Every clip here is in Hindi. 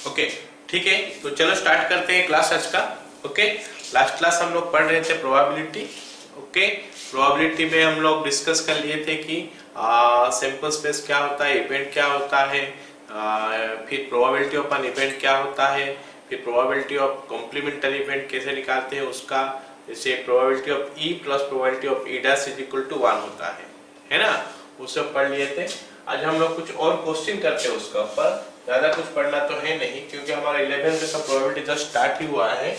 ओके ठीक है, तो चलो स्टार्ट करते हैं क्लास आज का। ओके, लास्ट क्लास हम लोग पढ़ रहे थे प्रोबेबिलिटी। ओके, प्रोबेबिलिटी में हम लोग डिस्कस कर लिए थे कि सैंपल स्पेस क्या होता है, इवेंट क्या होता है, फिर प्रोबेबिलिटी ऑफ एन इवेंट क्या होता है, फिर प्रोबेबिलिटी ऑफ कॉम्प्लीमेंट्री इवेंट कैसे निकालते हैं उसका, जैसे probability of E plus probability of E dash is equal to 1 होता है ना, वो सब पढ़ लिए थे। आज हम लोग कुछ और क्वेश्चन करते हैं उसका ऊपर, ज्यादा कुछ पढ़ना तो है नहीं क्योंकि हमारा 11 में सब प्रोबेबिलिटी जस्ट स्टार्ट ही हुआ है,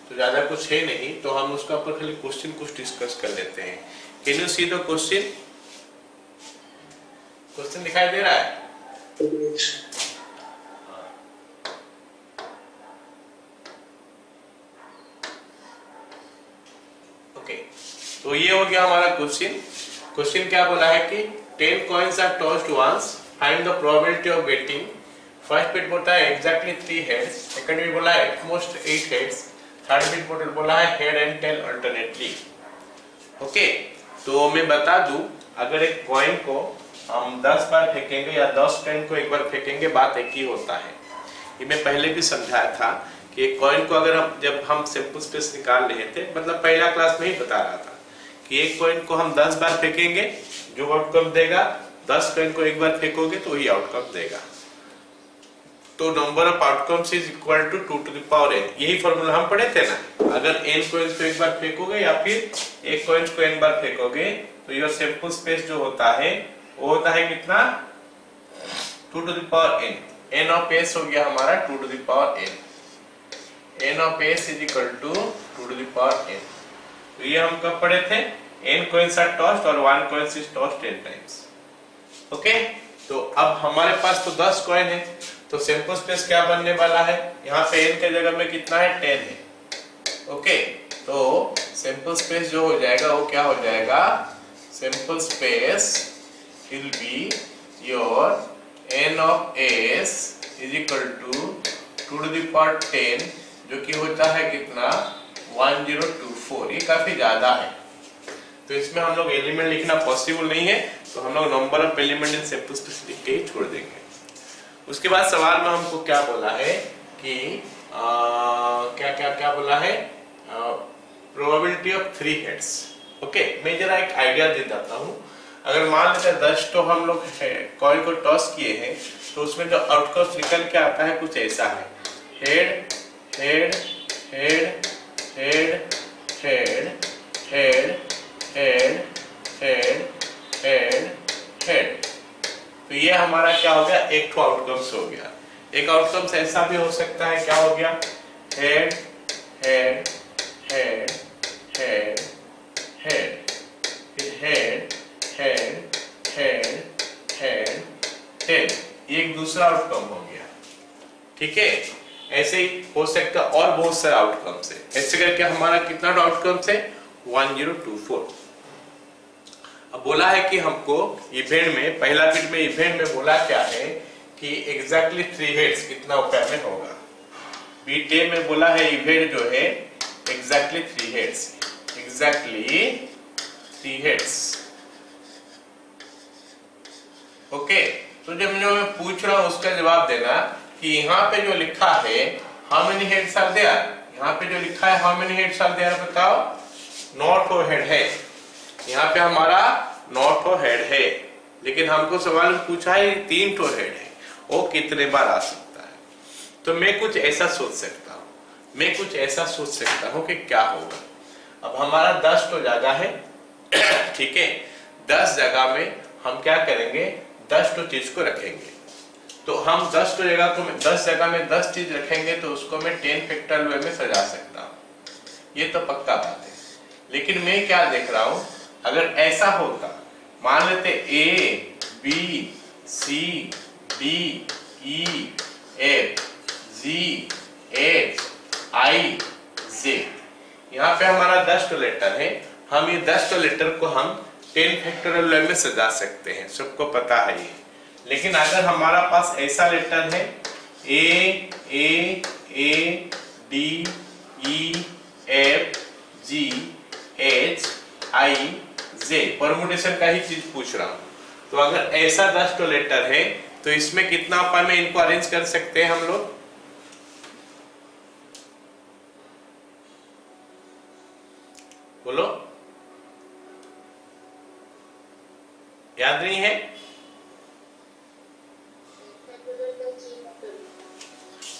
तो ज्यादा कुछ है नहीं, तो हम उसका ऊपर खाली क्वेश्चन कुछ डिस्कस कर लेते हैं। Can you see the question? Question दिखाई दे रहा है? ओके, तो ये हो गया हमारा क्वेश्चन। क्वेश्चन क्या बोला है कि 10 coins are tossed once, find the probability of getting। First bit बोलता है एग्जैक्टली 3 heads, सेकंड बिट बोला है एटमोस्ट 8 heads, थर्ड बिट बोला है head and tail alternately. Okay, तो मैं बता दूं, अगर एक कॉइन को हम 10 बार फेंकेंगे या 10 कॉइन को एक बार फेंकेंगे, बात एक ही होता है। ये मैं पहले भी समझाया था कि एक कॉइन को अगर जब हम सैंपल स्पेस निकाल रहे थे, मतलब पहला क्लास में ही बता रहा था कि एक कॉइन को हम 10 बार फेंकेंगे, जो आउटकम देगा, 10 कॉइन को एक बार फेंकोगे तो वही आउटकम देगा। तो number of outcomes is equal to 2 to the power n, यही फॉर्मूला हम पढ़े थे ना। अगर n कॉइन्स को एक बार फेंकोगे या फिर एक कॉइन्स को n बार फेंकोगे तो योर सैंपल स्पेस जो होता है वो होता है कितना, 2 to the power n। n of s हो गया हमारा 2 to the power n, n of s is equal to 2 to the power n। तो ये हम कब पढ़े थे, n coins are tossed और 1 coins is tossed 10 times। Okay, तो अब हमारे पास तो 10 कॉइन है, तो सैंपल स्पेस क्या बनने वाला है, यहाँ पे n के जगह में कितना है, 10 है। ओके, तो सैंपल स्पेस जो हो जाएगा वो क्या हो जाएगा, sample space will be your n of s is equal to 2 to the power 10, जो कि होता है कितना, 1024। ये काफी ज्यादा है, तो इसमें हम लोग एलिमेंट लिखना पॉसिबल नहीं है, तो हम लोग number of element in sample space लिख के ही छोड़ देंगे। उसके बाद सवाल में हमको क्या बोला है कि क्या क्या क्या बोला है, प्रोबेबिलिटी ऑफ 3 heads। ओके, मैं जरा एक आइडिया दे देता हूँ। अगर मान लेते हैं 10 तो हम लोग कॉइन को टॉस किए हैं, तो उसमें जो आउटकम निकल के आता है कुछ ऐसा है, head head head head head head head head head head. तो ये हमारा क्या हो गया, एक तो आउटकम्स हो गया। एक आउटकम्स ऐसा भी हो सकता है, क्या हो गया, head head head head head, फिर head head head head head, ये एक दूसरा आउटकम हो गया। ठीक है, ऐसे ही हो सकता है और बहुत सारे आउटकम्स है। ऐसे करके हमारा कितना आउटकम्स है, 1024। अब बोला है कि हमको इवेंट में, पहला बिट में इवेंट में बोला क्या है कि एग्जैक्टली 3 heads कितना उपाय में होगा। बीट ए में बोला है इवेंट जो है exactly 3 heads, exactly 3 heads। Okay, तो जब मैं पूछ रहा हूं उसका जवाब देना कि यहाँ पे जो लिखा है how many heads are there, यहाँ पे जो लिखा है how many heads are there, बताओ। नॉट हो हेड है, यहाँ पे हमारा नॉट हो हेड है, लेकिन हमको सवाल में पूछा है 3 तो हेड है, वो कितने बार आ सकता है। तो मैं कुछ ऐसा सोच सकता हूँ कि क्या होगा। अब हमारा 10 तो जगह है, ठीक है, 10 जगह में हम क्या करेंगे, 10 तो चीज को रखेंगे। तो हम 10 तो जगह को 10 जगह में 10 चीज रखेंगे, तो उसको मैं 10 फैक्टोरियल वे में सजा सकता हूँ, ये तो पक्का बात है। लेकिन मैं क्या देख रहा हूं, अगर ऐसा होता, मान लेते A B C D E F G H I J, यहाँ पे हमारा 10 तो लेटर है, हम ये 10 तो लेटर को हम 10 फैक्टोरियल वे में सजा सकते हैं, सबको पता है ये। लेकिन अगर हमारा पास ऐसा लेटर है A D E F G H I J, permutation का ही चीज पूछ रहा हूं। तो अगर ऐसा 10 तो लेटर है, तो इसमें कितना उपाय में इनको अरेंज कर सकते हैं हम लोग, बोलो, याद नहीं है?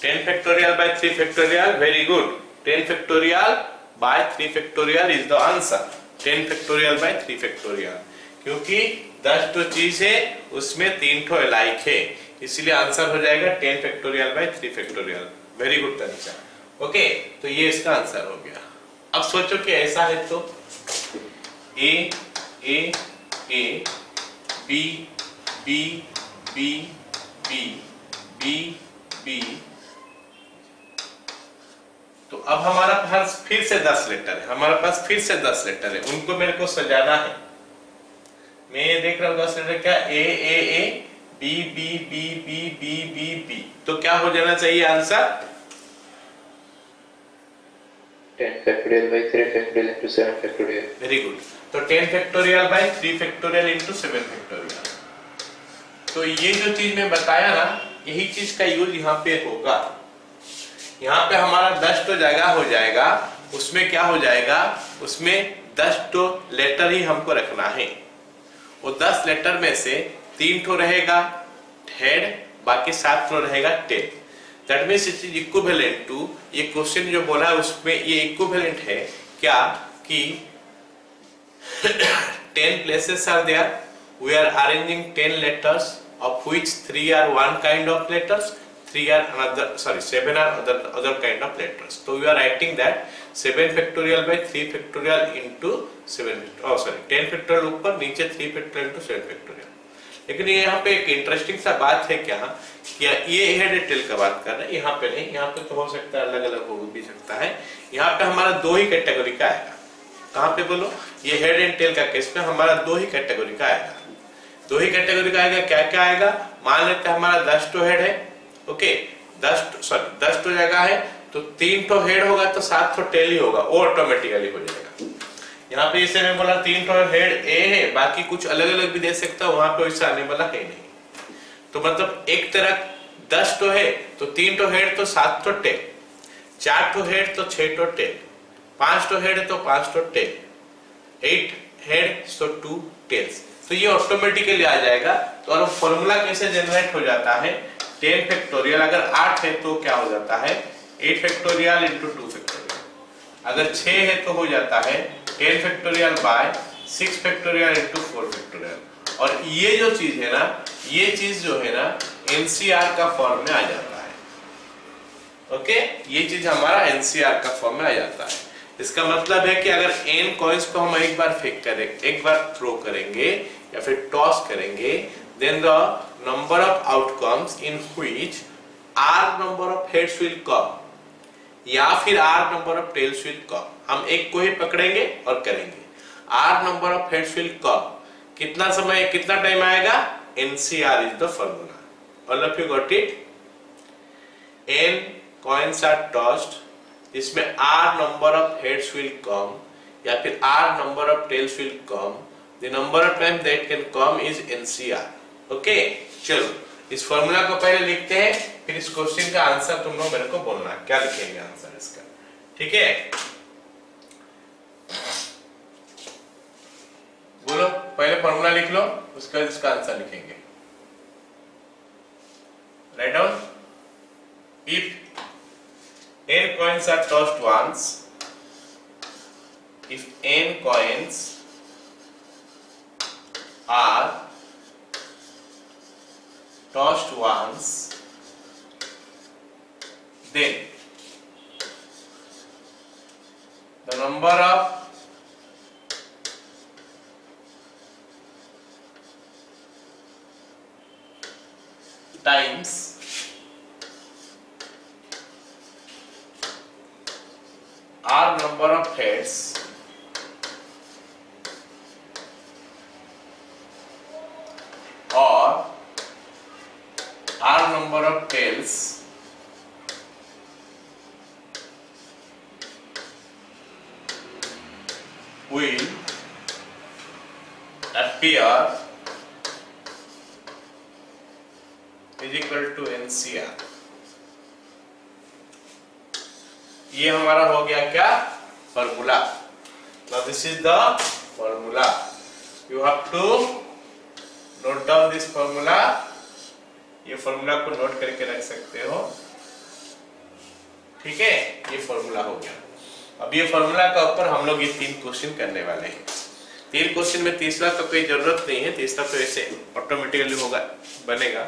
10 factorial by 3 factorial, very good. 10 factorial by 3 factorial is the answer. 10 factorial by 3 factorial, क्योंकि 10 तो चीज है, उसमें 3 ठो लाइक है, इसलिए आंसर हो जाएगा 10 factorial by 3 factorial. Very good Tanisha. Okay, तो ये इसका आंसर हो गया. अब सोचो कि ऐसा है तो A A A B B B B B B. तो अब हमारा पास फिर से 10 लेटर है, हमारे पास फिर से 10 लेटर है, उनको मेरे को सजाना है. मैं ये देख रहा हूँ 10 लेटर क्या, A A A B B B B B B B. तो क्या हो जाना चाहिए answer? 10 factorial by 3 factorial into 7 factorial. Very good. तो 10 factorial by 3 factorial into 7 factorial. तो ये जो चीज मैं बताया ना, यही चीज का यूज यहाँ पे होगा. यहाँ पे हमारा 10 तो जगह हो जाएगा, उसमें क्या हो जाएगा, उसमें 10 तो लेटर ही हमको रखना है. वो 10 लेटर में से 3 ठो रहेगा हेड, बाकी 7 ठो रहेगा tail. That means it is equivalent to, ये क्वेश्चन जो बोला है उसमें ये इक्विवेलेंट है क्या कि 10 places are there, we are arranging 10 letters of which 3 are one kind of letters, 3 are another, sorry 7 are other kind of letters. So we are writing that 7 factorial by 3 factorial into 7, oh sorry 10 factorial ऊपर, नीचे 3 factorial into 7 factorial. लेकिन ये यहाँ पे एक इंटरेस्टिंग सा बात है क्या, ये हेड टेल का बात कर रहे हैं, यहाँ पे नहीं, यहाँ पे तो हो सकता है अलग अलग हो भी सकता है. यहाँ पे हमारा 2 ही कैटेगरी का आएगा. कहाँ पे बोलो, ये हेड एंड टेल का केस में हमारा 2 ही कैटेगरी का आएगा. 2 ही कैटेगरी का आएगा. क्या क्या आएगा, मान लेते हैं हमारा 10 टो हेड है. ओके, 10 टो जगह है, तो 3 टो हेड होगा तो 7 टो टेल ही होगा, वो ऑटोमेटिकली हो जाएगा. यहाँ पे जैसे मैं बोला 3 टो हेड ए है, बाकी कुछ अलग अलग भी दे सकता हूँ, वहां पे वैसा आने वाला है नहीं. तो मतलब एक तरह 10 टो है तो 3 टो हेड तो 7 टो टेल, 4 टो हेड तो 6 टो टेल, 5 टो हेड तो 5 टो टेल, 8 हेड तो 2 टेल्स. तो ये ऑटोमेटिकली आ जाएगा. तो और फॉर्मूला कैसे जनरेट हो जाता है, 10 फैक्टोरियल अगर 8 है तो क्या हो जाता है 8 फैक्टोरियल इंटू 2 फैक्टोरियल. अगर 6 है तो हो जाता है 10 factorial by 6 factorial into 4 factorial. और ये जो चीज है ना, ये चीज जो है ना एनसीआर का फॉर्म में आ जाता है. ओके, ये चीज हमारा एनसीआर का फॉर्म में आ जाता है. इसका मतलब है कि अगर n कॉइन्स को हम एक बार फेंक करें, एक बार थ्रो करेंगे या फिर टॉस करेंगे, then the number of outcomes in which r number of heads will come या फिर r number of tails will come. हम एक को ही पकड़ेंगे और करेंगे. r number of heads will come, कितना समय, कितना टाइम आएगा, NCR is the formula. All of you got it. n coins are tossed, इसमें r number of heads will come या फिर r number of tails will come, the number of time that can come is NCR. Okay, चलो इस फॉर्मूला को पहले लिखते हैं, फिर इस क्वेश्चन का आंसर तुम लोग मेरे को बोलना है, क्या लिखेंगे आंसर इसका. ठीक है, बोलो, पहले फॉर्मूला लिख लो, उसके बाद इसका आंसर लिखेंगे. Write down. If n coins are tossed once, if n coins are tossed once, then the number of times r number of heads or r number of tails will appear is equal to NCR. ये हमारा हो गया क्या formula. Now this is the formula. You have to note down this formula. ये फॉर्मूला को नोट करके रख सकते हो, ठीक है। ये फॉर्मूला हो गया। अब ये फॉर्मूला का ऊपर हम लोग ये 3 क्वेश्चन करने वाले हैं। 3 क्वेश्चन में तीसरा तो कोई जरूरत नहीं है, तीसरा तो ऐसे ऑटोमेटिकली होगा, बनेगा।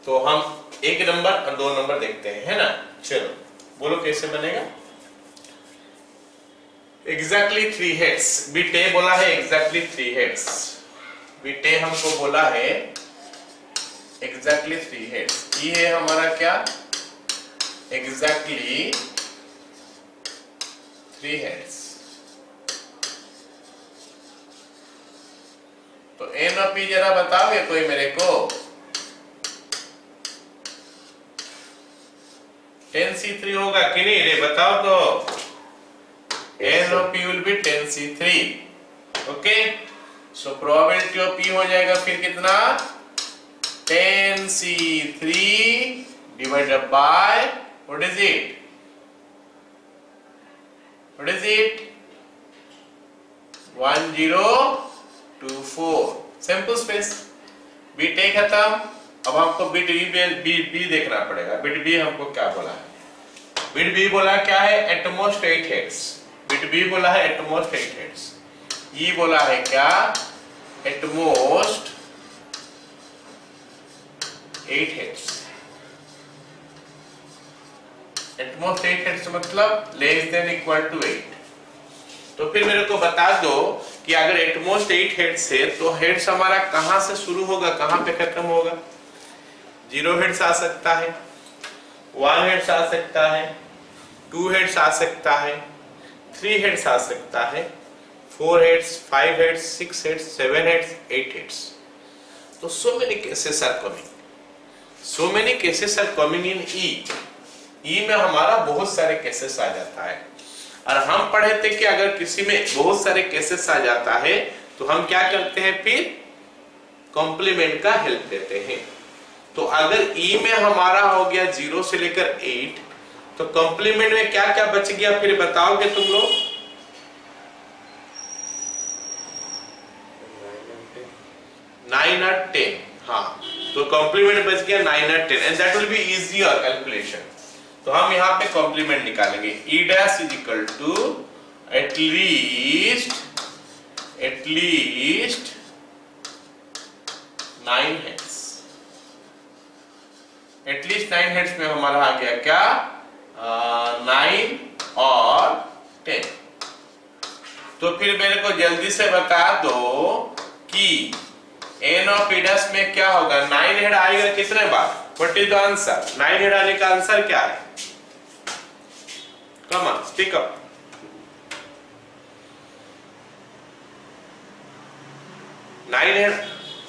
तो हम 1 नंबर और 2 नंबर देखते हैं, है ना। चलो बोलो कैसे बनेगा। एग्जैक्टली 3 हेड्स, बीटे बोला है एग्जैक्टली 3 हेड्स। बीटे हमको बोला है एग्जैक्टली 3 हेड्स। ये है हमारा क्या, एग्जैक्टली 3 हेड्स। तो एन और पी जरा बताओगे कोई मेरे को। 10C3 होगा कि नहीं रे, बताओ तो। एन और P will be 10C3। Okay, so probability of P हो जाएगा फिर कितना, 10C3 divided by what is it? What is it? 1024। Sample space bit A खत्म। अब हमको बिट बी देखना पड़ेगा। बिट बी हमको क्या बोला है, बिट बी बोला क्या है, एटमोस्ट 8 हेड्स। बिट बी बोला है एटमोस्ट 8 हेड्स। ई बोला है क्या, एटमोस्ट 8 हेड्स। एटमोस्ट 8 हेड्स मतलब लेस देन इक्वल टू 8। तो फिर मेरे को बता दो कि अगर एटमोस्ट 8 हेड्स है तो हेड्स हमारा कहां से शुरू होगा, कहां पे खत्म होगा। 0 हेड्स आ सकता है, 1 हेड्स आ सकता है, 2 हेड्स आ सकता है, 3 हेड्स आ सकता है, 4 heads, 5 heads, 6 heads, 7 heads, 8 heads. तो so many cases are coming, so many cases are coming in E। E में हमारा बहुत सारे केसेस आ जाता है। और हम पढ़े थे कि अगर किसी में बहुत सारे केसेस आ जाता है तो हम क्या करते हैं, फिर कॉम्प्लीमेंट का हेल्प देते हैं। तो अगर E में हमारा हो गया 0 से लेकर 8, तो कॉम्प्लीमेंट में क्या क्या बच गया फिर बताओगे तुम लोग। 9 और 10। हाँ, तो कॉम्प्लीमेंट बच गया 9 और 10 and that will be easier calculation. तो हम यहाँ पे कॉम्प्लीमेंट निकालेंगे। E dash is equal to at least 9 heads. At least 9 heads में हमारा आ गया क्या, 9 और 10। तो फिर मेरे को जल्दी से बता दो कि एन ऑफ ई डैश में क्या होगा। 9 हेड आएगा कितने बार, what is the answer. 9 head आने का आंसर क्या है, come on speak up. Nine head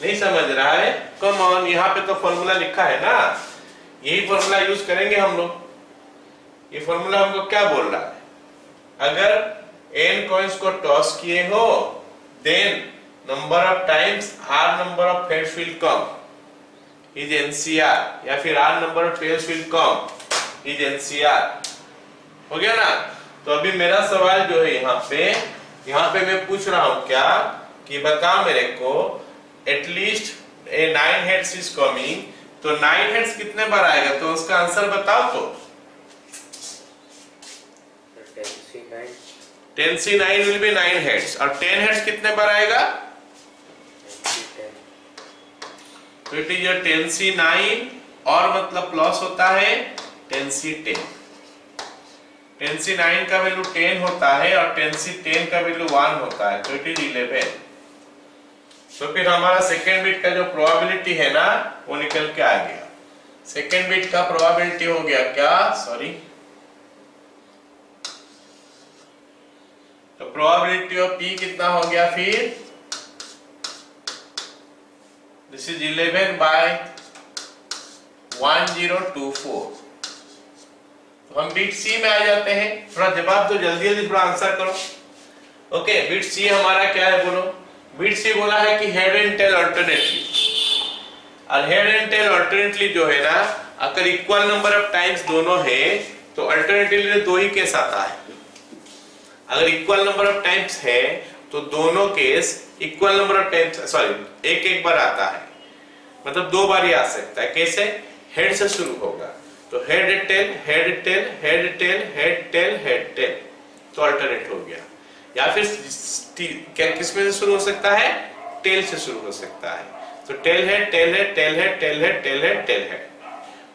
नहीं समझ रहा है, कम ऑन। यहाँ पे तो फॉर्मूला लिखा है ना, यही फॉर्मूला यूज करेंगे हम लोग। ये फॉर्मूला हमको क्या बोल रहा है, अगर n कॉइंस को टॉस किए हो then number of times r number of heads will come is NCR, या फिर r number of tails will come is NCR। हो गया ना। तो अभी मेरा सवाल जो है यहाँ पे मैं पूछ रहा हूँ क्या, कि बता मेरे को एटलीस्ट 9 हेड्स इज कमिंग। तो 9 हेड्स कितने बार आएगा, तो उसका आंसर बताओ। तो 10C9 विल बी 9 हेड्स, और 10 हेड्स कितने बार आएगा, तो इट इज 10C9 और मतलब प्लस होता है 10C10। 10C9 का वैल्यू 10 होता है और 10C10 का वैल्यू 1 होता है, तो इट इज 11। तो फिर हमारा सेकेंड बिट का जो प्रोबेबिलिटी है ना वो निकल के आ गया। सेकेंड बिट का प्रोबेबिलिटी हो गया क्या, सॉरी, तो प्रोबेबिलिटी ऑफ P कितना हो गया फिर, दिस इज 11/1024। तो हम बिट सी में आ जाते हैं। थोड़ा जवाब तो जल्दी जल्दी थोड़ा आंसर करो। ओके, बिट सी हमारा क्या है बोलो। बिट सी बोला है कि हेड एंड टेल अल्टरनेटली, और हेड एंड टेल अल्टरनेटली जो है ना, अगर इक्वल नंबर ऑफ टाइम्स दोनों है तो अल्टरनेटली 2 ही केस आता है। अगर इक्वल नंबर ऑफ टाइम्स है तो दोनों case equal number of times, sorry एक एक बार आता है, मतलब 2 बार ही आ सकता है। कैसे? हेड से शुरू होगा तो head tail head tail head tail head tail head tell, तो अल्टरनेट हो गया। या फिर क्या किसमें से शुरू हो सकता है? टेल से शुरू हो सकता है, तो tail head tail head tail head tail head tail head tail head,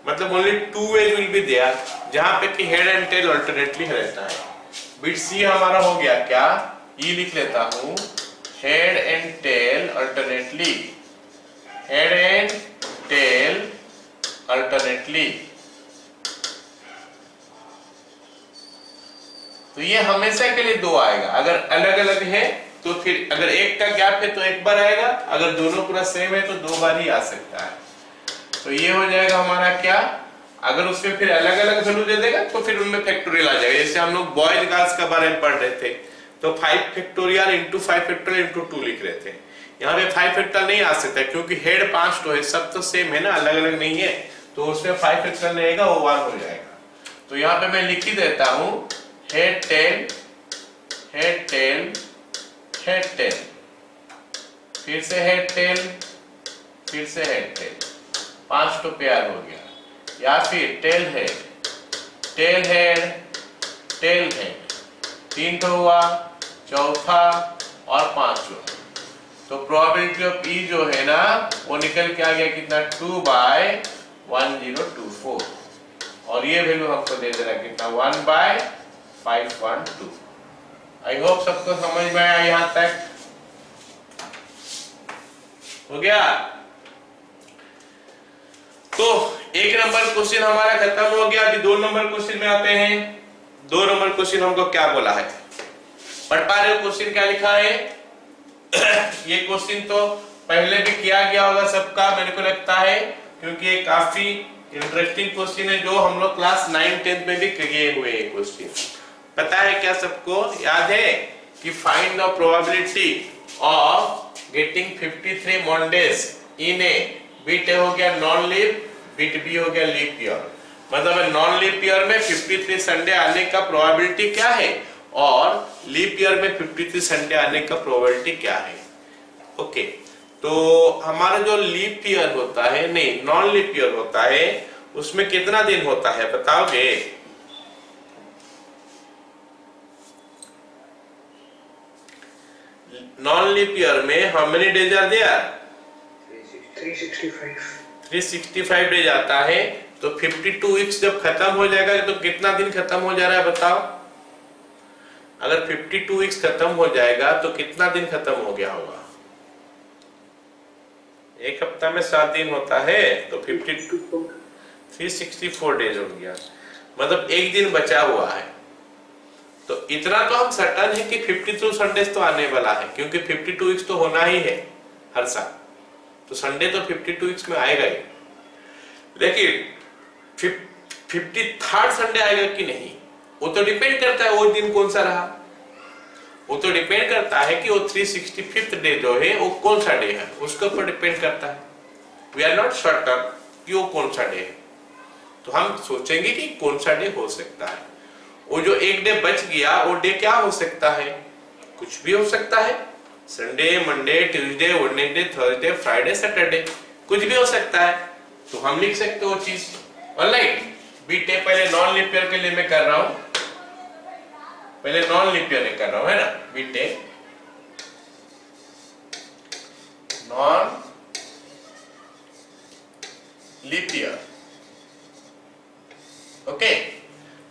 मतलब only 2 ways will be there जहां पे कि हेड एंड टेल अल्टरनेटली रहता है। बिट सी हमारा हो गया क्या? ई लिख लेता हूं, head and tail alternately, head and tail alternately. तो ये हमेशा के लिए 2 आएगा। अगर अलग अलग है तो फिर अगर एक का गैप है तो एक बार आएगा, अगर दोनों पूरा सेम है तो 2 बार ही आ सकता है। तो ये हो जाएगा हमारा क्या? अगर उसमें फिर अलग अलग वैल्यू दे देगा तो फिर उनमें फैक्टोरियल आ जाएगा। जैसे हम लोग बॉयज गर्ल्स के बारे में पढ़ रहे थे तो 5 फैक्टोरियल इंटू 5 फैक्टोरियल इंटू 2 लिख रहे थे। यहाँ पे 5 फैक्टोरियल नहीं आ सकता क्योंकि हेड 5 तो है, सब तो सेम है ना, अलग अलग नहीं है, तो उसमें 5 फैक्टोरियल रहेगा, वो 1 हो जाएगा। तो यहाँ पे मैं लिख ही देता हूं, head tail head tail head tell, फिर से हेड टेल, फिर से हेड टेल, 5 तो पेयर हो गया। या फिर tell head tail head tail head, 3 तो हुआ, चौथा और 5वां। तो प्रोबेबिलिटी ऑफ ई जो है ना वो निकल के आ गया कितना? 2/1024, और ये वैल्यू हमको दे दे रहा है कितना? 1/512। आई होप सबको समझ में आया यहां तक? हो गया? तो 1 नंबर क्वेश्चन हमारा खत्म हो गया। अभी 2 नंबर क्वेश्चन में आते हैं। 2 नंबर क्वेश्चन हमको क्या बोला है? पढ़ पा रहे हो क्वेश्चन क्या लिखा है? ये क्वेश्चन तो पहले भी किया गया होगा सबका, मेरे को लगता है, क्योंकि ये काफी इंटरेस्टिंग क्वेश्चन है जो हम लोग क्लास 9-10 में भी किए हुए हैं क्वेश्चन। पता है क्या सबको? याद है कि find the probability of getting 53 Mondays in a, bit A हो गया नॉन लीप, बिट बी हो गया लीप ईयर। मतलब नॉन लीप ईयर में 53 संडे आने का प्रोबेबिलिटी क्या है और लीप ईयर में 53 संडे आने का प्रोबेबिलिटी क्या है। ओके, तो हमारा जो लीप ईयर होता है, नहीं नॉन लीप ईयर होता है, उसमें कितना दिन होता है बताओगे? नॉन लीप ईयर में how many days are there? 365 days आता है। तो 52 वीक्स जब खत्म हो जाएगा तो कितना दिन खत्म हो जा रहा है बताओ? अगर 52 वीक्स खत्म हो जाएगा तो कितना दिन खत्म हो गया होगा? 1 हफ्ता में 7 दिन होता है तो 364 डेज हो गया, मतलब 1 दिन बचा हुआ है। तो इतना तो हम सर्टन है कि 52 संडेज तो आने वाला है, क्योंकि 52 वीक्स तो होना ही है हर साल, तो संडे तो 52 वीक्स में आएगा ही। लेकिन 53rd संडे आएगा कि नहीं वो तो डिपेंड करता है वो दिन कौन सा रहा, वो तो डिपेंड करता है कि वो 365th डे जो है वो कौन सा डे है, उसके ऊपर डिपेंड करता है। वी आर नॉट सर्टन कि वो कौन सा डे है, तो हम सोचेंगे कि कौन सा डे हो सकता है। वो जो 1 डे बच गया वो डे क्या हो सकता है? कुछ भी हो सकता है, Sunday, Monday, Tuesday, Wednesday, Thursday, Friday, Saturday, कुछ भी हो सकता है। तो हम लिख सकते हो चीज ऑनलाइन। बीटे पहले नॉन लीप ईयर के लिए मैं कर रहा हूं, पहले नॉन लीप ईयर कर रहा हूं, है ना? बीटे नॉन लीप ईयर। ओके,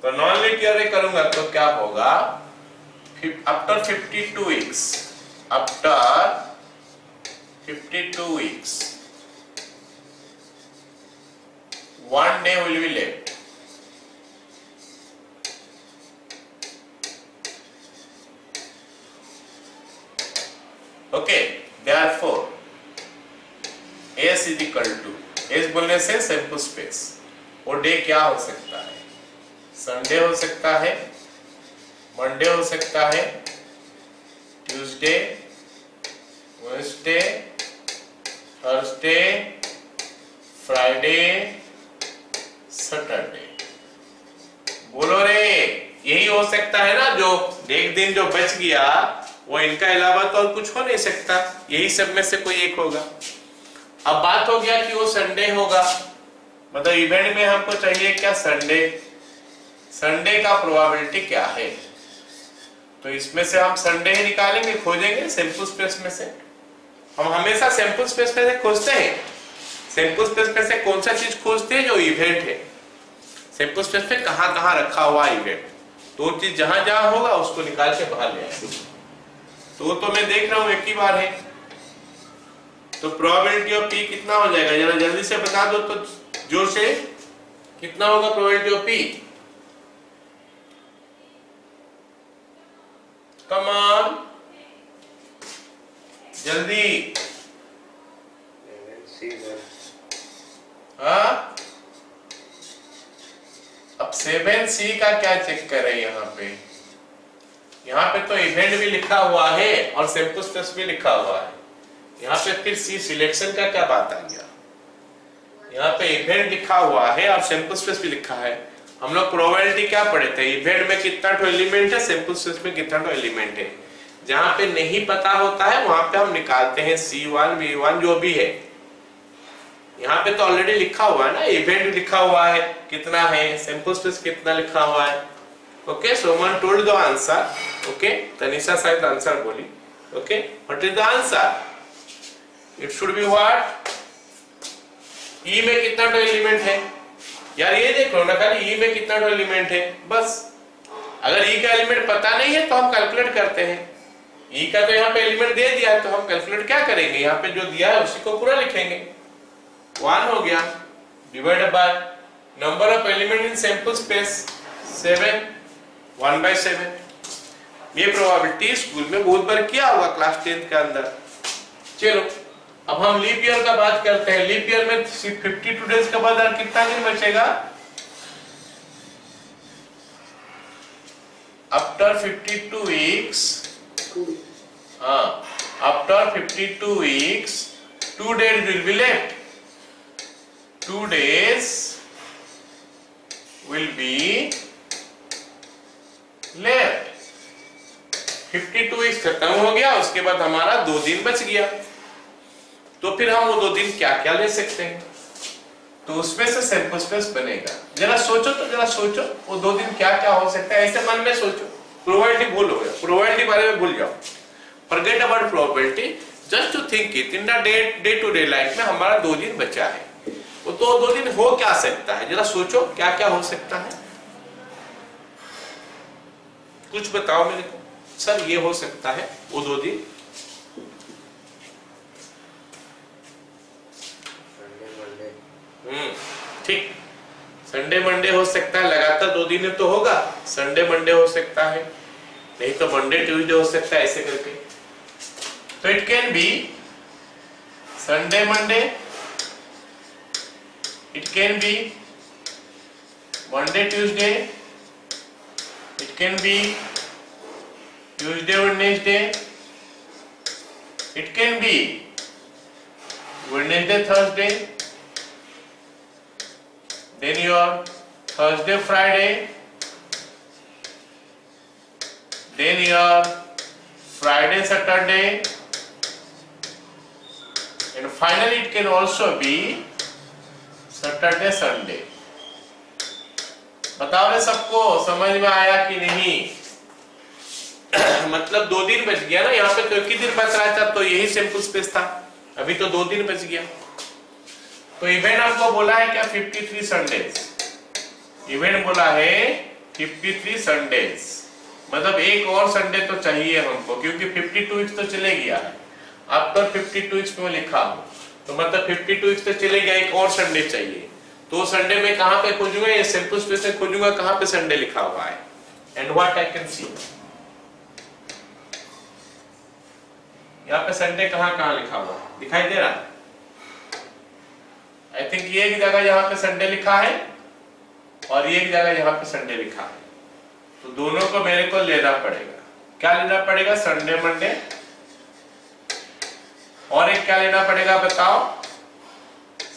तो नॉन लीप ईयर करूंगा तो क्या होगा? After 52 weeks, after 52 weeks 1 day will be left. Okay, therefore S is equal to, S बोलने से सैंपल स्पेस, वो डे क्या हो सकता है? संडे हो सकता है, मंडे हो सकता है, Tuesday, Wednesday, Thursday, Friday, Saturday. बोलो रे, यही हो सकता है ना जो एक दिन जो बच गया वो इनका अलावा तो और कुछ हो नहीं सकता, यही सब में से कोई एक होगा। अब बात हो गया कि वो संडे होगा, मतलब इवेंट में हमको चाहिए क्या, संडे। संडे का प्रोबेबिलिटी क्या है, तो इसमें से हम संडे ही निकालेंगे, खोजेंगे सैंपल स्पेस में से। हम हमेशा सैंपल स्पेस में से खोजते हैं। सैंपल स्पेस में से कौन सा चीज खोजते हैं, जो इवेंट है। सैंपल स्पेस में कहां कहां रखा हुआ इवेंट, तो चीज जहां जहां होगा उसको निकाल के बाहर ले आएंगे। तो मैं देख रहा हूं एक ही बार है, तो प्रोबेबिलिटी ऑफ पी कितना हो जाएगा, जरा जल्दी से बता दो तो जोर से, कितना होगा probability of P? Come on, जल्दी। हाँ, अब 7C का क्या चेक करें यहाँ पे? यहाँ पे तो इवेंट भी लिखा हुआ है और सैंपल स्पेस भी लिखा हुआ है। यहाँ पे फिर सी सिलेक्शन का क्या बात आ गया? यहाँ पे इवेंट लिखा हुआ है और सैंपल स्पेस भी लिखा है। हम लोग प्रोबेबिलिटी क्या पढ़े थे, इवेंट में कितना तो एलिमेंट है, सैंपल स्पेस में कितना तो एलिमेंट है। जहां पे नहीं पता होता है वहां पे हम निकालते हैं C1 V1 जो भी है। यहाँ पे तो ऑलरेडी लिखा हुआ है ना, इवेंट लिखा हुआ है कितना है, सैंपल स्पेस कितना लिखा हुआ है। Okay, Soman told the answer. Okay, Tanisha शायद आंसर बोली। Okay, what is the answer? It should be what? E में कितना तो एलिमेंट है यार, ये देख लो ना, खाली ई में कितना तो एलिमेंट है बस। अगर ई का एलिमेंट पता नहीं है तो हम कैलकुलेट करते हैं। ई का तो यहाँ पे एलिमेंट दे दिया है तो हम कैलकुलेट क्या करेंगे, यहाँ पे जो दिया है उसी को पूरा लिखेंगे। 1 हो गया, divided by number of element in sample space 7, 1/7। ये प्रोबेबिलिटी स्कूल में बहुत बार किया होगा क्लास 10th के अंदर। चलो अब हम लीप ईयर का बात करते हैं। लीप ईयर में 52 डेज के बाद और कितना दिन बचेगा? आफ्टर 52 वीक्स, हाँ, after 52 weeks 2 days will be left. 2 days will be left. 52 weeks खत्म हो गया, उसके बाद हमारा 2 दिन बच गया। तो फिर हम वो 2 दिन क्या क्या ले सकते हैं, तो उसमें से सैंपल स्पेस बनेगा। जरा सोचो तो, जरा सोचो वो 2 दिन क्या क्या हो सकता है, ऐसे मन में सोचो। प्रोबेबिलिटी भूल हो गया, प्रोबेबिलिटी बारे में भूल जाओ, forget about probability, just to think it in the day to day life में हमारा 2 दिन बचा है। वो तो 2 दिन हो क्या सकता है, जरा सोचो क्या क्या हो सकता है, कुछ बताओ मेरे को। सर ये हो सकता है वो 2 दिन, ठीक, संडे मंडे हो सकता है, लगातार 2 दिन तो होगा। संडे मंडे हो सकता है, नहीं तो मंडे ट्यूसडे हो सकता है, ऐसे करके। तो it can be Sunday Monday, it can be Monday Tuesday, it can be Tuesday Wednesday, it can be Wednesday Thursday, then your Thursday Friday, then your Friday Saturday, and finally it can also be Saturday Sunday. बताओ रे सबको, समझ में आया कि नहीं? मतलब 2 दिन बच गया ना, यहाँ पे तो 1 ही दिन बच रहा था, तो यही सैंपल स्पेस था। अभी तो 2 दिन बच गया। तो इवेंट आपको बोला है क्या? 53 संडेज। इवेंट बोला है 53 संडेज, मतलब एक और संडे तो चाहिए हमको, क्योंकि 52 वीक्स तो चले गया है। आफ्टर 52 वीक्स में लिखा हूं, तो मतलब 52 वीक्स तो चले गया, एक और संडे चाहिए। तो संडे में कहां पे खोजूंगा? ये सैंपल स्पेस में खोजूंगा, कहां पे संडे लिखा हुआ है। And what I can see, यहाँ पे संडे कहां कहां लिखा हुआ है, दिखाई दे रहा है? आई थिंक ये एक जगह यहाँ पे संडे लिखा है और ये एक जगह यहाँ पे संडे लिखा है, तो दोनों को मेरे को लेना पड़ेगा। क्या लेना पड़ेगा? संडे मंडे, और एक क्या लेना पड़ेगा बताओ?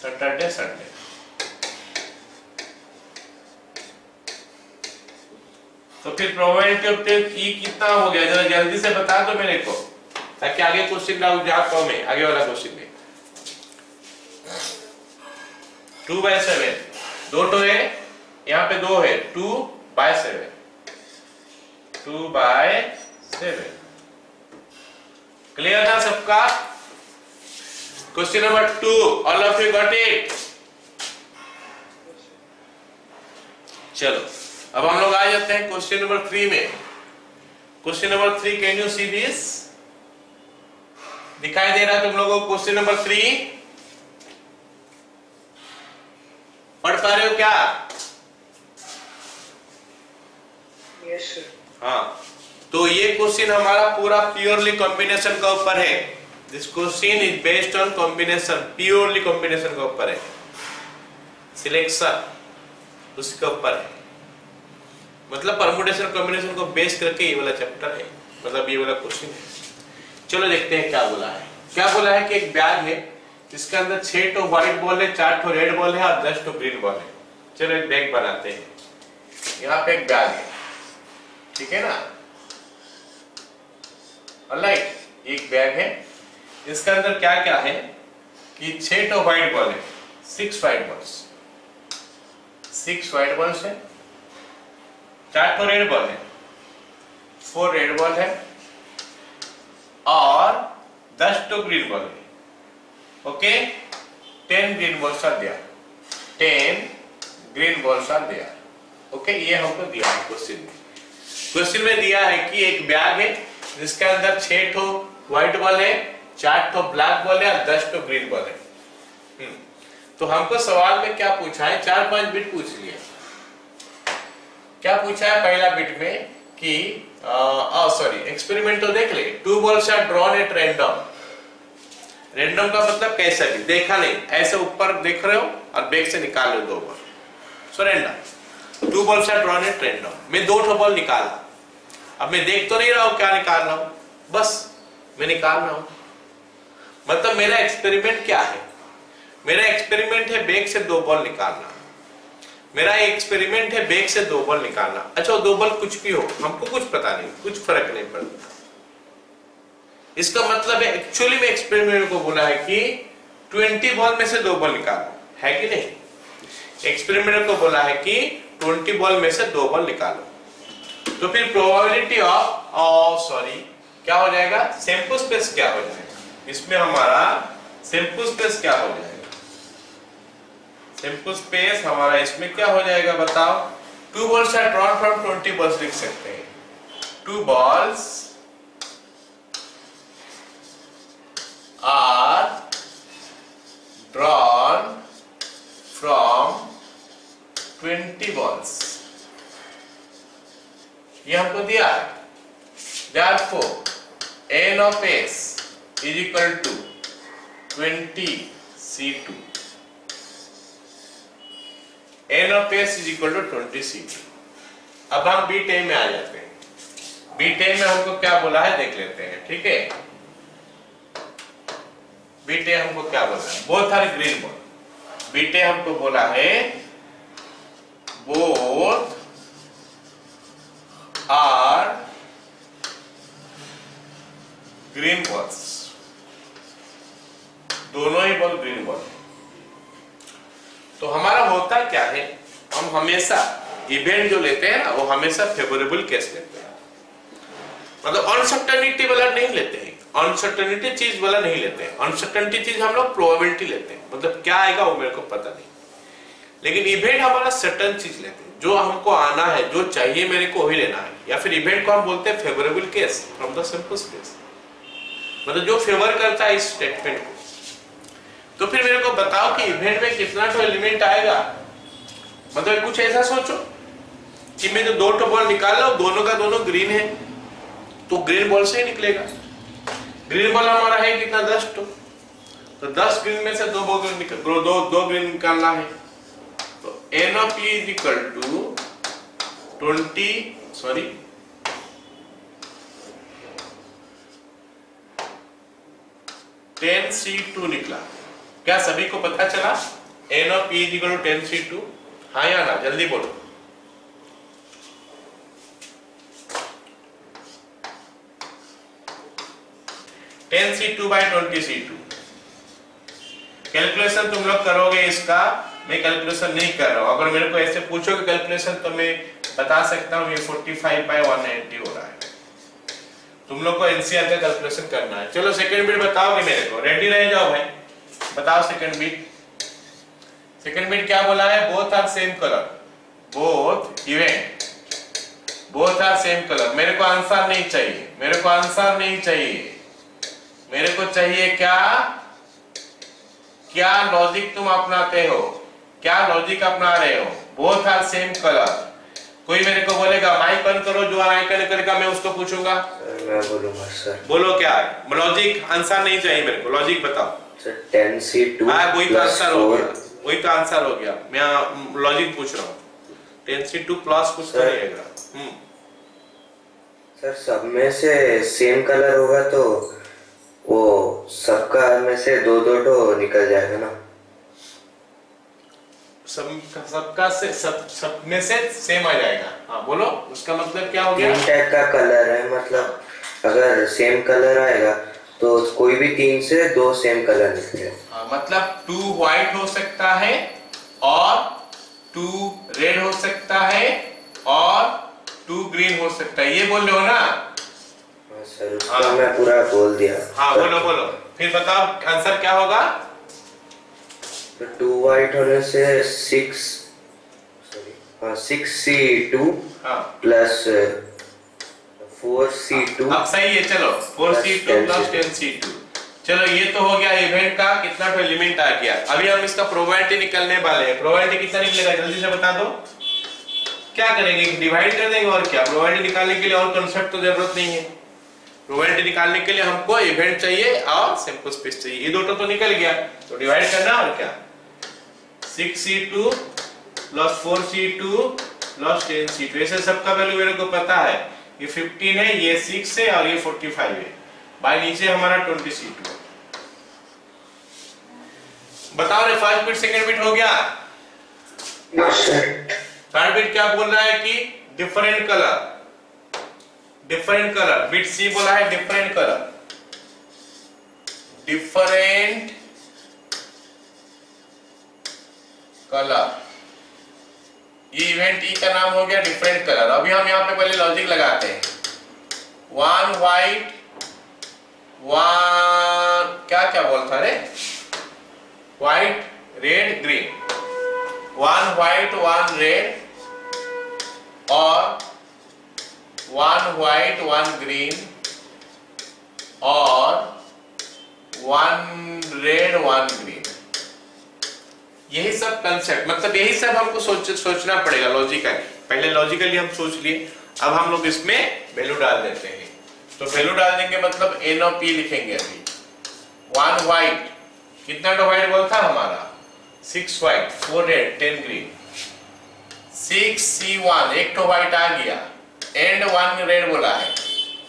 Saturday Sunday. तो फिर प्रोबेबिलिटी ऑफ टेस्ट ई कितना हो गया, जरा जल्दी से बता दो मेरे को, ताकि आगे क्वेश्चन ना जा पाऊं मैं, आगे वाला क्वेश्चन में। 2/7 दो तो है, यहाँ पे 2 है, 2/7 2/7। क्लियर था सबका? Question number 2, all of you got it? चलो अब हम लोग आ जाते हैं क्वेश्चन नंबर 3 में। Question number 3, can you see this? दिखाई दे रहा है तुम लोगों को क्वेश्चन नंबर 3? पढ़ पा रहे हो क्या? Yes sir. हाँ, तो ये क्वेश्चन हमारा पूरा प्योरली कॉम्बिनेशन का ऊपर है। This question is based on combination, purely combination का ऊपर है, सिलेक्शन उसके ऊपर है, मतलब परमुटेशन कॉम्बिनेशन को बेस करके ये वाला चैप्टर है, मतलब ये वाला क्वेश्चन है। चलो देखते हैं क्या बोला है। क्या बोला है कि एक बैग है जिसके अंदर 6 तो व्हाइट बॉल है, 4 तो रेड बॉल है और 10 तो ग्रीन बॉल है। चलो एक बैग बनाते हैं। यहाँ पे एक बैग है, ठीक है ना, ऑलराइट, एक बैग है, इसके अंदर क्या क्या है कि 6 तो व्हाइट बॉल है, 6 व्हाइट बॉल्स, 6 व्हाइट बॉल्स है, 4 तो रेड बॉल है, 4 रेड बॉल है और 10 तो ग्रीन बॉल है। Okay, 10 green balls are there, 10 green balls are there. Okay, ये हमको दिया है क्वेश्चन में। क्वेश्चन में दिया है कि एक बैग है जिसके अंदर 6 तो व्हाइट बॉल है, 4 तो ब्लैक बॉल है और 10 तो ग्रीन बॉल है। तो हमको सवाल में क्या पूछा है, 4-5 बिट पूछ लिया। क्या पूछा है पहला बिट में कि सॉरी, एक्सपेरिमेंट तो देख ले। 2 balls are drawn at random। Random का मतलब कैसा भी, देखा नहीं, ऐसे ऊपर देख रहे हो और बैग से निकाल लो 2 ball, so random. 2 balls are drawn at random। मैं 2 बॉल निकाला, अब मैं देख तो नहीं रहा हूं क्या निकाल रहा हूं, बस मैं निकाल रहा हूं। मतलब मेरा एक्सपेरिमेंट क्या है? मेरा एक्सपेरिमेंट है बैग से 2 बॉल निकालना। मेरा एक्सपेरिमेंट है बैग से 2 बॉल निकालना। अच्छा, 2 बॉल कुछ भी हो, हमको कुछ पता नहीं, कुछ फर्क नहीं पड़ता। इसका मतलब है एक्चुअली में एक्सपेरिमेंट को बोला है कि 20 बॉल में से 2 बॉल निकालो, है कि नहीं? एक्सपेरिमेंट को बोला है कि 20 बॉल में से 2 बॉल निकालो। तो फिर प्रोबेबिलिटी ऑफ सॉरी क्या हो जाएगा, सैंपल स्पेस क्या हो जाएगा? इसमें हमारा सैंपल स्पेस क्या हो जाएगा? सैंपल स्पेस हमारा इसमें क्या हो जाएगा बताओ? 2 balls are drawn from 20 balls लिख सकते हैं। 2 balls are drawn from 20 balls। ये हमको दिया है। Therefore, n of s is equal to 20c2। n of s is equal to 20c2। अब हम बी टाइम में आ जाते हैं। बी टाइम में हमको क्या बोला है देख लेते हैं, ठीक है? बी टाइम हमको क्या बोला है? Both are green ball. B time हमको बोला है बोथ आर ग्रीन बॉल्स, दोनों ही बॉल ग्रीन बॉल। तो हमारा होता क्या है, हम हमेशा इवेंट जो लेते हैं ना वो हमेशा फेवरेबल केस लेते हैं, मतलब अनसर्टेनिटी वाला नहीं लेते हैं, अनसर्टेनिटी चीज वाला नहीं लेते हैं। अनसर्टेनिटी चीज हम लोग प्रोबेबिलिटी लेते हैं, मतलब क्या आएगा वो मेरे को पता नहीं। लेकिन इवेंट हमारा सर्टेन चीज लेते हैं, जो हमको आना है, जो चाहिए मेरे को वही लेना है। या फिर इवेंट को हम बोलते हैं favourable case from the sample space, मतलब जो फेवर करता है इस स्टेटमेंट को। तो फिर मेरे को बताओ कि इवेंट में कितना तो एलिमेंट आएगा। मतलब कुछ ऐसा सोचो कि मैं जो 2 बॉल निकाल रहा हूं, दोनों का दोनों ग्रीन है, तो ग्रीन बॉल से ही निकलेगा। ग्रीन बॉल हमारा है कितना, 10 तो 10 ग्रीन में से 2 बॉल दो ग्रीन निकालना है। तो n of p is equal to 10c2 निकला। क्या सभी को पता चला? n of p is equal to 10c2? हाँ या ना, जल्दी बोलो। 10C2 by 20C2। कैलकुलेशन तुम लोग करोगे इसका, मैं कैलकुलेशन नहीं कर रहा हूं। अगर मेरे को ऐसे पूछोगे कैलकुलेशन तो मैं बता सकता हूं ये 45 by 190 हो रहा है। तुम लोग को एनसीआर का कैलकुलेशन करना है। चलो सेकंड बिट बताओगे मेरे को, रेडी रह जाओ भाई, बताओ सेकंड बिट। सेकंड बिट क्या बोला है? Both are same colour, both event, both are same colour. मेरे को आंसर नहीं चाहिए, मेरे को आंसर नहीं चाहिए, मेरे को चाहिए क्या, क्या लॉजिक तुम अपनाते हो, क्या लॉजिक अपना रहे हो। Both are same colour. कोई मेरे को बोलेगा माइक ऑन करो, जो आइकन करेगा मैं उसको पूछूंगा। मैं बोलूंगा सर। बोलो क्या है लॉजिक? आंसर नहीं चाहिए मेरे को, लॉजिक बताओ सर 10C2 हाँ वही तो आंसर हो गया, 4 वही तो आंसर हो गया। मैं लॉजिक पूछ रहा हूँ। 10C2 प्लस कुछ सर। करिएगा। सर सब में से सेम कलर होगा तो वो सबका में से दो दो तो निकल जाएगा ना। सबका से सब में से सेम आ जाएगा। हाँ बोलो, उसका मतलब क्या हो गया? तीन टाइप का कलर है, मतलब अगर सेम कलर आएगा तो कोई भी तीन से दो सेम कलर निकलेगा। हाँ, मतलब 2 व्हाइट हो सकता है और 2 रेड हो सकता है और 2 ग्रीन हो सकता है, ये बोल रहे हो ना? हाँ सर, उसका मैं पूरा बोल दिया। हाँ बोलो बोलो, फिर बताओ आंसर क्या होगा? तो 2 व्हाइट होने से 6C2 हाँ प्लस 4C2। अब सही है, चलो 4C2 प्लस 10C2। चलो ये तो हो गया इवेंट का, कितना तो एलिमेंट आ गया। अभी हम इसका प्रोबेबिलिटी निकालने वाले हैं। प्रोबेबिलिटी कितना निकलेगा जल्दी से बता दो। क्या करेंगे, डिवाइड कर देंगे और क्या। प्रोबेबिलिटी निकालने के लिए और कंसेप्ट तो जरूरत नहीं है। प्रोबेबिलिटी निकालने के लिए हमको इवेंट चाहिए और सैंपल स्पेस चाहिए, ये दो तो निकल गया, तो डिवाइड करना और क्या। 6C2 plus 4C2 plus 10C2, ऐसे सबका वैल्यू मेरे को पता है। ये 15 है, ये 6 है और ये 45 है। बाय नीचे हमारा 20C2। बताओ रे, फर्स्ट बिट सेकंड बिट हो गया। थर्ड बिट क्या बोल रहा है कि डिफरेंट कलर, डिफरेंट कलर। बिट सी बोला है डिफरेंट कलर, डिफरेंट कलर। ये इवेंट ई का नाम हो गया डिफरेंट कलर। अभी हम यहाँ पे पहले लॉजिक लगाते हैं। 1 व्हाइट, 1 क्या क्या बोलता रे, white red green, 1 white 1 red और 1 व्हाइट 1 ग्रीन और 1 रेड 1 ग्रीन। यही सब कंसेप्ट, मतलब यही सब हमको सोचना पड़ेगा लॉजिकली। पहले लॉजिकली हम सोच लिए, अब हम लोग इसमें वैल्यू डाल देते हैं। तो वैल्यू डाल देंगे मतलब एन ऑफ पी लिखेंगे। अभी 1 व्हाइट, कितना तो व्हाइट बोल था हमारा, 6 व्हाइट 4 रेड 10 ग्रीन। 6C1, एक तो व्हाइट आ गया एंड 1 रेड बोला है,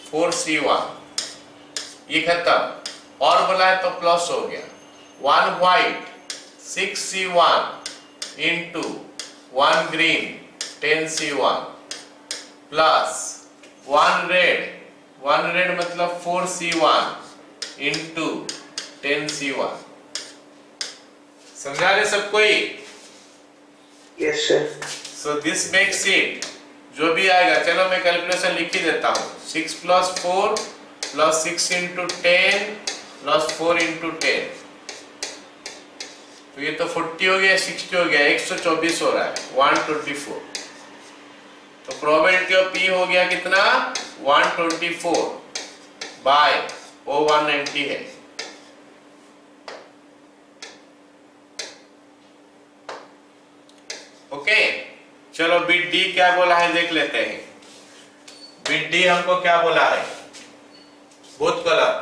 4C1, ये खत्म। और बोला है तो प्लस हो गया। 1 white 6C1 into 1 green 10C1 plus 1 red मतलब 4C1 इंटू 10C1। समझा रहे सब कोई? Yes sir. So this makes it, जो भी आएगा, चलो मैं कैलकुलेशन लिख ही देता हूँ। 6 plus 4 plus 6 into 10 plus 4 into 10, तो ये तो 40 हो गया, 60 हो गया, 124 हो रहा है, 124। तो प्रोबेबिलिटी ऑफ पी हो गया कितना, 124 बाय 190 है। ओके चलो बिट डी क्या बोला है देख लेते हैं। बिट डी हमको क्या बोला है, बोथ कलर।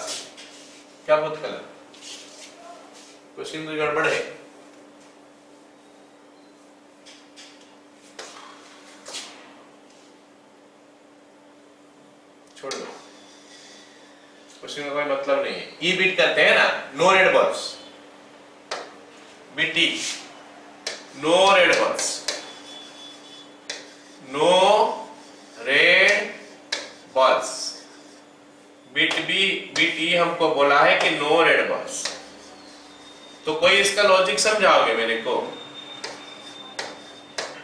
क्या बोथ कलर, क्वेश्चन तो गड़बड़ है। छोड़ दो, क्वेश्चन का कोई मतलब नहीं है। ई बिट करते हैं ना, no red balls. Bit D no red balls, no red balls. Bit HBBT हमको बोला है कि नो रेड बॉल्स, तो कोई इसका लॉजिक समझाओगे मेरे को?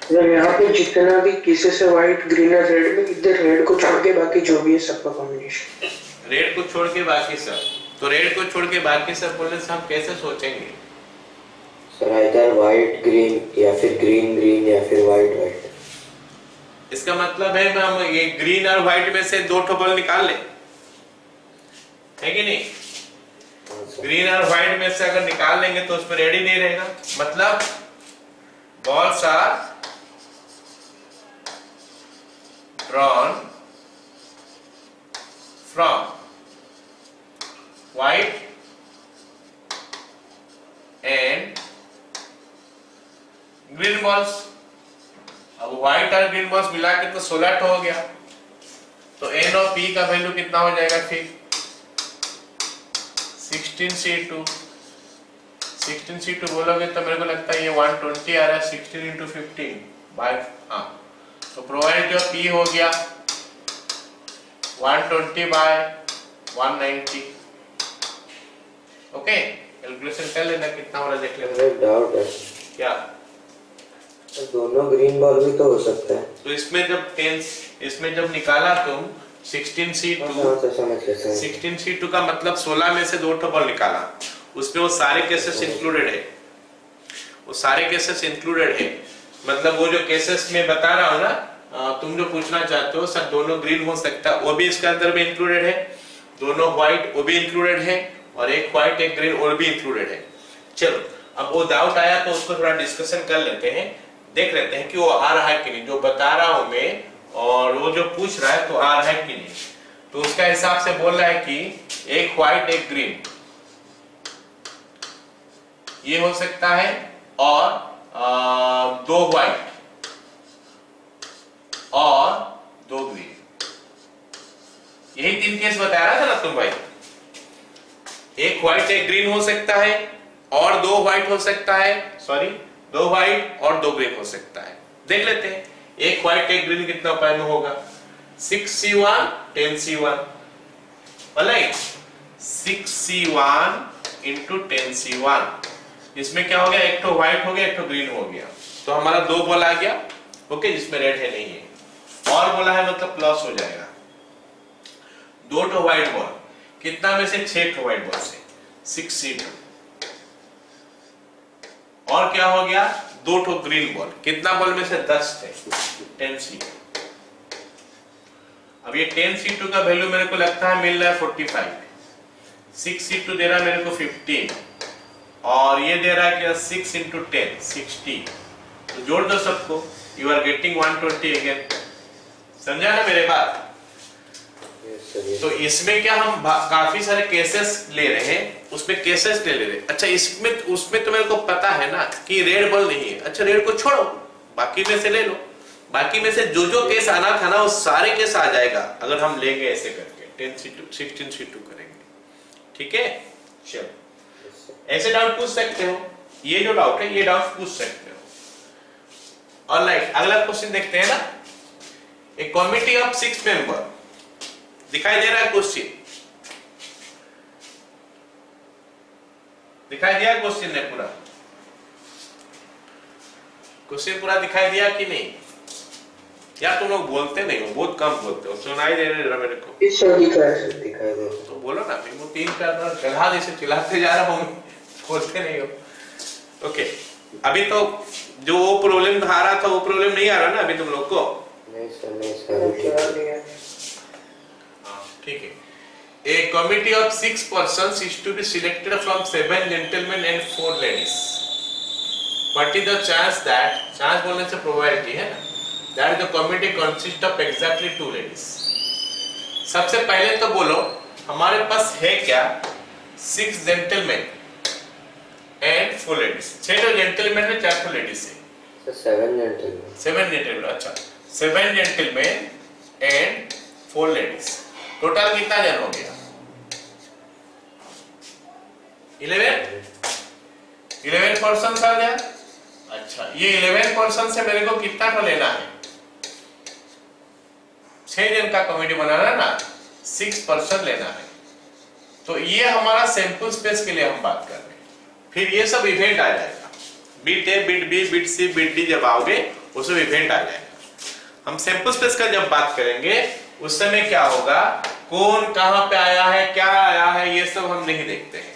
सर यहाँ पे जितना भी केसेस है व्हाइट ग्रीन और रेड में, इधर रेड को छोड़ के बाकी जो भी है सबका कॉम्बिनेशन। रेड को छोड़ के बाकी सब, तो रेड को छोड़ के बाकी सब बोलने से हम कैसे सोचेंगे? सर इधर व्हाइट ग्रीन या फिर ग्रीन ग्रीन या फिर व्हाइट व्हाइट। इसका मतलब है हम ये ग्रीन और व्हाइट में से दो ठो बॉल निकाल ले, है कि नहीं? ग्रीन और व्हाइट में से अगर निकाल लेंगे तो उसमें रेड ही नहीं रहेगा, मतलब balls are drawn from white and green balls. अब व्हाइट और ग्रीन बॉल्स मिला के तो 16 हो गया, तो एन ऑफ पी का वैल्यू कितना हो जाएगा फिर? 16C2। 16C2 बोलोगे तो मेरे को लगता है ये 120 आ रहा है, 16 इंटू 15 बाय, हाँ, तो प्रोबेबिलिटी ऑफ पी हो गया 120 बाय 190। ओके, कैलकुलेशन कर लेना कितना हो रहा है, देख लेना। एक डाउट है, क्या? दोनों ग्रीन बॉल भी तो हो सकता है। तो इसमें जब निकाला तुम 16C2, 16C2 का मतलब 16 में से दो ठो बॉल निकाला, उसमें वो सारे केसेस इंक्लूडेड है, वो सारे केसेस इंक्लूडेड है। मतलब वो जो केसेस में बता रहा हूँ ना, तुम जो पूछना चाहते हो सर दोनों ग्रीन हो सकता है, वो भी इसके अंदर में इंक्लूडेड है, दोनों व्हाइट वो भी इंक्लूडेड है, और एक व्हाइट एक ग्रीन और भी इंक्लूडेड है। चलो अब वो डाउट आया तो उसको थोड़ा डिस्कशन कर लेते हैं, देख लेते हैं कि वो आ रहा है कि नहीं, जो बता रहा हूं मैं और वो जो पूछ रहा है तो आ रहा है कि नहीं। तो उसका हिसाब से बोल रहा है कि एक व्हाइट एक ग्रीन ये हो सकता है, और दो व्हाइट और दो ग्रीन, यही 3 केस बता रहा था ना तुम भाई। एक व्हाइट एक ग्रीन हो सकता है, और दो व्हाइट हो सकता है, सॉरी दो व्हाइट और दो ग्रीन हो सकता है। देख लेते हैं एक व्हाइट एक ग्रीन कितना उपाय में होगा। 6C1 10C1, right, 6C1 into 10C1, इसमें क्या हो गया, एक तो व्हाइट हो गया एक तो ग्रीन हो गया, तो हमारा दो बॉल आ गया, ओके, जिसमें रेड है नहीं है, और बोला है मतलब प्लस हो जाएगा। दो तो व्हाइट बॉल कितना में से 6 तो व्हाइट बॉल से 6C2, और क्या हो गया, दो तो ग्रीन बॉल, कितना बॉल में से 10 थे 10C2। अब ये 10C2 का वैल्यू मेरे को लगता है मिल रहा है 45, 6C2 दे रहा है मेरे को 15, और ये दे रहा है क्या 6 इंटू 10 60, तो जोड़ दो सबको, यू आर गेटिंग 120 अगेन। समझा ना मेरे बात? तो इसमें क्या हम काफी सारे केसेस ले रहे हैं, उसमें केसेस ले रहे हैं। अच्छा इसमें उसमें तो मेरे को पता है ना कि रेड बॉल नहीं है, अच्छा रेड को छोड़ो, बाकी में से ले लो, बाकी में से जो जो केस आना था ना वो सारे केस आ जाएगा अगर हम लेंगे ऐसे करके 10C2 16C2 करेंगे, ठीक है? चलो ऐसे डाउट पूछ सकते हो, ये जो डाउट है ये डाउट पूछ सकते हो। ऑलराइट, अगला क्वेश्चन देखते हैं ना। ए कमिटी ऑफ 6 मेंबर, दिखाई दे रहा है क्वेश्चन, दिखाई दिया क्वेश्चन ने पूरा, क्वेश्चन पूरा दिखाई दिया कि नहीं? या तुम लोग बोलते नहीं हो, बहुत कम बोलते हो, सुनाई दे रहा मेरे को? दिखाई दे तो बोलो ना, मैं 3-4 बार चढ़ा जैसे चिल्लाते जा रहा हूं, बोलते नहीं हो। ओके, अभी तो जो वो प्रॉब्लम आ रहा था वो प्रॉब्लम नहीं आ रहा ना अभी तुम लोग को? नहीं सर, ठीक है। A committee of 6 persons is to be selected from 7 gentlemen and 4 ladies. What is the chance that, chance बोलने से probability है ना, that the committee consists of exactly 2 ladies. सबसे पहले तो बोलो हमारे पास है क्या, 6 gentlemen and 4 ladies, 6 तो gentlemen में 4 तो ladies है, 7 gentlemen, अच्छा 7 gentlemen and 4 ladies, टोटल कितना जन हो गया? 11 पर्सन आ गया। अच्छा ये 11 पर्सन से मेरे को कितना तो लेना है, 6 जन का कमेटी बनाना है ना, 6 पर्सन लेना है, तो ये हमारा सैंपल स्पेस के लिए हम बात कर रहे हैं। फिर ये सब इवेंट आ जाएगा, bit A, bit B, bit C, bit D जब आओगे वो सब इवेंट आ जाएगा। हम सैंपल स्पेस का जब बात करेंगे उस समय क्या होगा, कौन कहां पे आया है, क्या आया है, ये सब हम नहीं देखते हैं।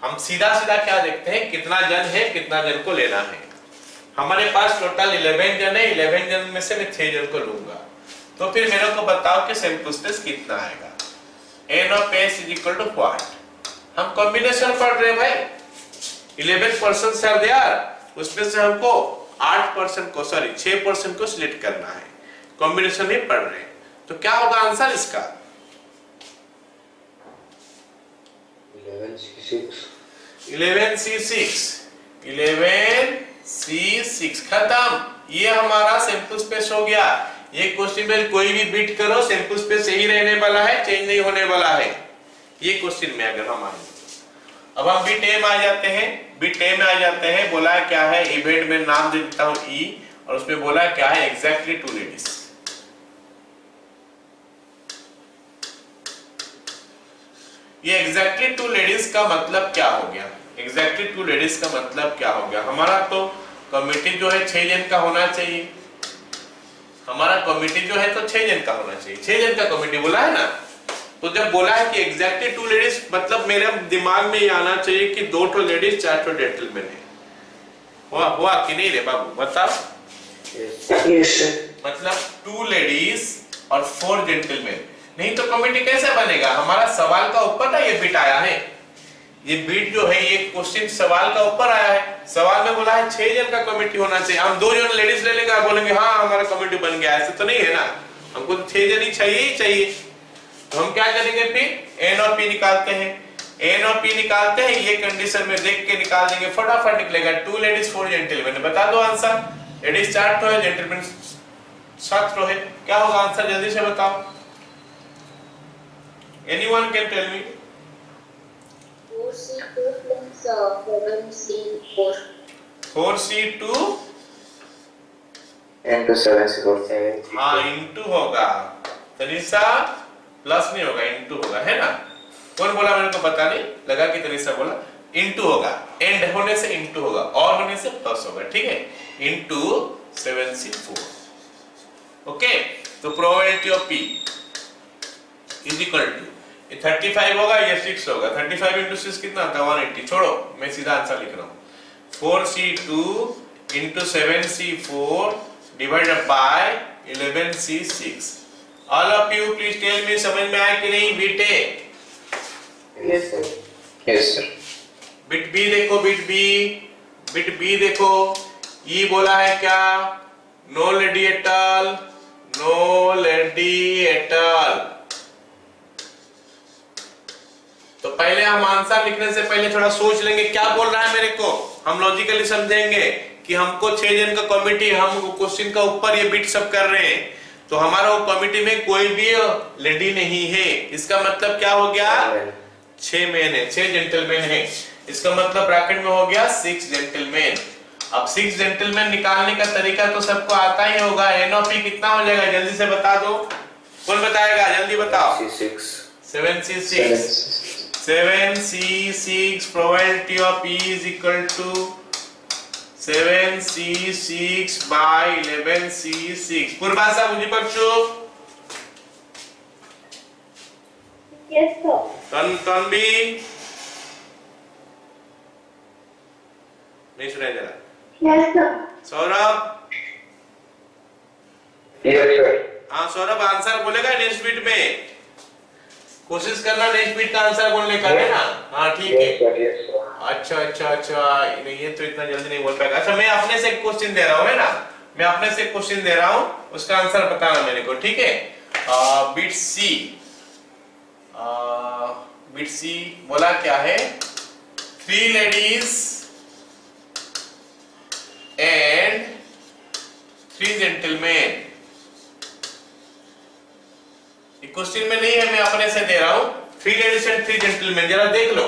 हम सीधा सीधा क्या देखते हैं, कितना जन है, कितना जन को लेना है। हमारे पास टोटल 11 जन है, 11 जन में से मैं 6 जन को लूंगा, तो फिर मेरे को बताओ कि सैंपल स्पेस कितना आएगा। n of s is equal to what? हम कॉम्बिनेशन पढ़ रहे हैं भाई, 11 पर्सन आर देयर, उसमें से हमको 8% को, सॉरी 6% को सिलेक्ट करना है, कॉम्बिनेशन ही पढ़ रहे हैं। तो क्या होगा आंसर इसका? 11C6 खत्म। ये हमारा सैंपल स्पेस हो गया। ये क्वेश्चन में कोई भी बिट करो, सैंपल स्पेस यही रहने वाला है, चेंज नहीं होने वाला है। ये क्वेश्चन में अगर हम आएंगे, अब हम बिट ए में आ जाते हैं। बिट ए में आ जाते हैं, बोला है क्या है, इवेंट में नाम दे देता हूं ई, और उसमें बोला है क्या है, एग्जैक्टली 2 लेडीज। ये एग्जैक्टली 2 लेडीज का मतलब क्या हो गया? एग्जैक्टली 2 लेडीज का मतलब क्या हो गया? हमारा तो कमिटी जो है 6 जन का होना चाहिए। हमारा कमिटी जो है तो 6 जन का होना चाहिए, 6 जन का कमिटी बोला है ना। तो जब बोला है कि एग्जैक्टली 2 लेडीज, मतलब मेरे दिमाग में ये आना चाहिए कि 2 लेडीज 4 जेंटलमैन है। हुआ कि नहीं रे बाबू, बताओ। Yes sir. मतलब 2 लेडीज और 4 जेंटलमैन, नहीं तो कमिटी कैसे बनेगा? हमारा सवाल का ऊपर ना ये बिट आया है, ये बिट जो है ये क्वेश्चन सवाल का ऊपर आया है। सवाल में बोला है 6 जन का कमेटी होना चाहिए, हम 2 जन लेडीज ले लेंगे और बोलेंगे हाँ हमारा कमेटी बन गया, ऐसे तो नहीं है ना। हमको तो 6 जन ही चाहिए। तो हम क्या करेंगे, फिर एन और पी निकालते हैं। एन और पी निकालते हैं, ये कंडीशन में देख के निकाल देंगे, फटाफट निकलेगा। 2 लेडीज 4 जेंटलमैन। बता दो आंसर। लेडीज 4 तो है, जेंटलमैन 7 तो है। क्या होगा आंसर, जल्दी से बताओ। Anyone can tell me? 4C2 plus 7C4. 4C2 into 7C4 हाँ इंटू होगा, तनिषा प्लस नहीं होगा, इंटू होगा, है ना। कौन बोला, मेरे को पता नहीं लगा कि तनिषा बोला। इंटू होगा, एंड होने से इंटू होगा, और होने से प्लस होगा, ठीक है। Into 7C4। ओके, तो probability of P is equal to, ये 35 होगा, ये 6 होगा। 35 इंटू 6 कितना आता है, 180। छोड़ो, मैं सीधा आंसर लिख रहा हूँ। 4C2 into 7C4 divided by 11C6। All of you please tell me, समझ में आया कि नहीं बेटे? Yes sir. Yes sir. बिट बी देखो, बिट बी देखो, ये बोला है क्या, no lady at all, no lady at all. तो पहले हम आंसर लिखने से पहले थोड़ा सोच लेंगे क्या बोल रहा है मेरे को, हम लॉजिकली समझेंगे कि हमको 6 जन का कमिटी, हम क्वेश्चन का ऊपर ये बिट सब कर रहे हैं, तो हमारा वो कमिटी में कोई भी लेडी नहीं है। इसका मतलब क्या हो गया, 6 मैन है, 6 जेंटलमैन है। इसका मतलब ब्रैकेट में हो गया 6 जेंटलमैन। अब 6 जेंटलमैन निकालने का तरीका तो सबको आता ही होगा। एन ऑफ पी कितना हो जाएगा, जल्दी से बता दो, कौन बताएगा, जल्दी बताओ। 7C6 probability of P is equal to 7C6 by 11C6। पूर्वासा मुझे पढ़ो। Yes sir. तन्वी नहीं सुनाई दे रहा। Yes sir. Saurabh, yes sir. हाँ सौरभ आंसर बोलेगा नेक्स्ट बीट में, कोशिश करना नेक्स्ट बीट का आंसर बोलने का, है ना। हाँ ठीक है। अच्छा ये तो इतना जल्दी नहीं बोल पाएगा। अच्छा मैं अपने से एक क्वेश्चन दे रहा हूँ, है ना, मैं अपने से क्वेश्चन दे रहा हूँ, उसका आंसर बताना मेरे को, ठीक है। बिट सी बोला क्या है, 3 लेडीज एंड 3 जेंटलमैन। क्वेश्चन में नहीं है, मैं अपने से दे रहा हूं। 3 लेडीज एंड 3 जेंटलमैन, जरा देख लो,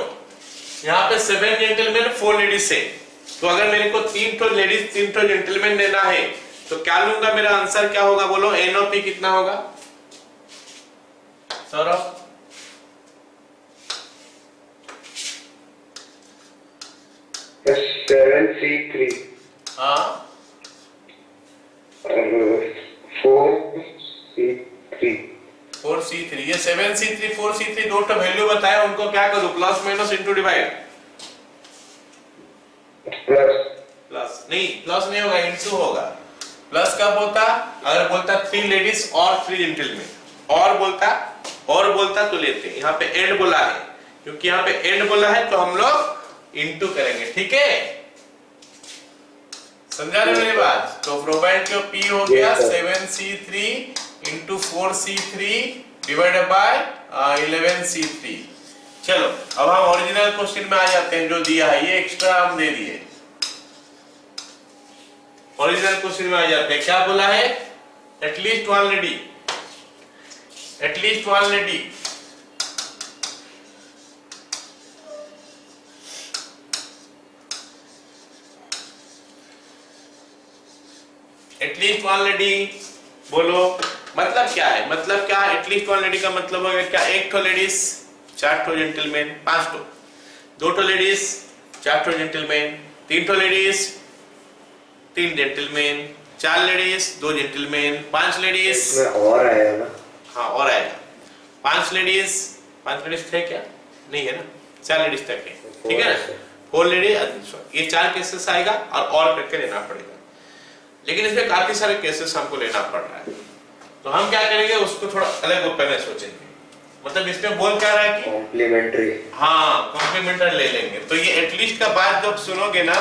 यहाँ पे 7 जेंटलमैन 4 लेडीज है। तो अगर मेरे को 3 तो लेडीज 3 तो जेंटलमैन देना है, तो क्या लूंगा, मेरा आंसर क्या होगा बोलो, एन ऑफ पी कितना होगा सौरभ? 7C3 हाँ 4C3 4C3, ये 7C3 4C3 दो वैल्यू बताया, उनको क्या करूं, plus minus into divide, plus नहीं होगा, इंटू होगा। प्लस कब होता, अगर बोलता 3 लेडीज और 3 जेंटलमैन, और बोलता तो लेते, यहाँ पे एंड बोला है, क्योंकि यहाँ पे एंड बोला है तो हम लोग इंटू करेंगे, ठीक है, समझा रहे मेरी बात। तो प्रोबेबिलिटी ऑफ P हो गया 7C3 into 4C3 divided by 11C3। चलो अब हम ओरिजिनल क्वेश्चन में आ जाते हैं, जो दिया है ये एक्स्ट्रा हम दे दिए। ओरिजिनल क्वेश्चन में आ जाते हैं, क्या बोला है, at least one lady, at least one lady, at least one lady, बोलो मतलब क्या है, मतलब क्या है एटलीस्ट वन लेडी का मतलब होगा क्या, एक तो लेडीज 4 तो जेंटलमैन, 5 तो, 2 तो लेडीज 4 तो जेंटलमैन, 3 तो ladies 3 gentleman, 4 ladies 2 gentleman, 5 ladies इसमें और आएगा ना, हाँ और आएगा, 5 लेडीज थे क्या, नहीं है ना, 4 लेडीज तक है, ठीक है ना, 4 लेडीज, ये 4 केसेस आएगा और करके लेना पड़ेगा, लेकिन इसमें काफी सारे केसेस हमको लेना पड़ रहा है, तो हम क्या करेंगे उसको थोड़ा अलग ओपन सोचेंगे, मतलब इसमें बोल क्या रहा है कि कॉम्प्लीमेंट्री, हाँ कॉम्प्लीमेंट्री ले लेंगे, तो ये एटलीस्ट का बात जब सुनोगे ना,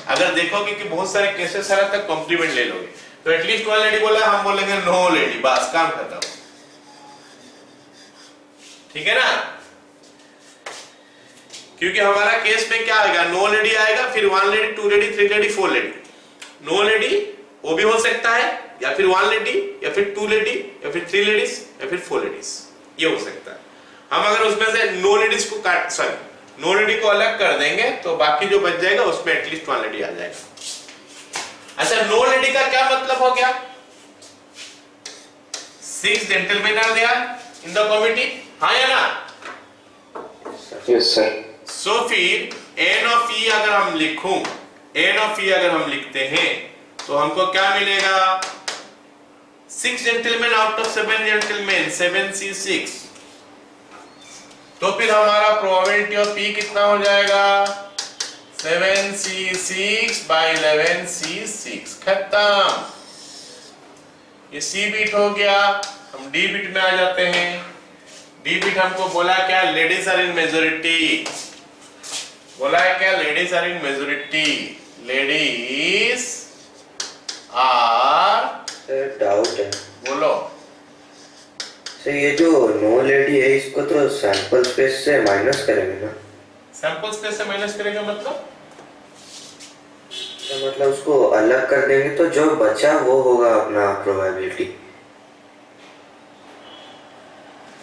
अगर देखोगे कि बहुत सारे केसेस आ रहा तक कॉम्प्लीमेंट ले लोगे, तो एटलीस्ट वन लेडी बोला, हम बोलेंगे नो लेडी, बस काम खत्म, ठीक है ना, क्योंकि हमारा केस में क्या आएगा, नो लेडी आएगा, फिर 1 lady 2 lady 3 lady 4 lady, no lady वो भी हो सकता है, या फिर 1 लेडी, या फिर 2 लेडी, या फिर 3 लेडीज, या फिर 4 लेडीज, ये हो सकता है। हम अगर उसमें से नो लेडीज को नो लेडी को अलग कर देंगे, तो बाकी जो बच जाएगा उसमें एटलीस्ट 1 लेडी आ जाएगा। अच्छा, नो लेडी का क्या मतलब हो गया, 6 gentleman are there in the committee, हाँ या ना, यस सर। सो फिर एन ऑफ ई अगर हम लिखूं, एन ऑफ ई अगर हम लिखते हैं तो हमको क्या मिलेगा, 6 gentleman out of 7 gentleman, 7C6, तो फिर हमारा प्रोबेबिलिटी ऑफ P कितना हो जाएगा, 7C6 बाई 11C6, खत्म, ये C बिट हो गया। हम D बिट में आ जाते हैं, D बिट हमको बोला क्या, लेडीज आर इन मेजोरिटी, बोला है क्या, ladies are in majority, ladies are, doubt है, बोलो, सर ये जो नो लेडी है इसको तो सैंपल स्पेस से माइनस करेंगे ना, सैंपल स्पेस से माइनस करेगा मतलब, तो मतलब उसको अलग कर देंगे तो जो बचा वो होगा अपना प्रोबेबिलिटी,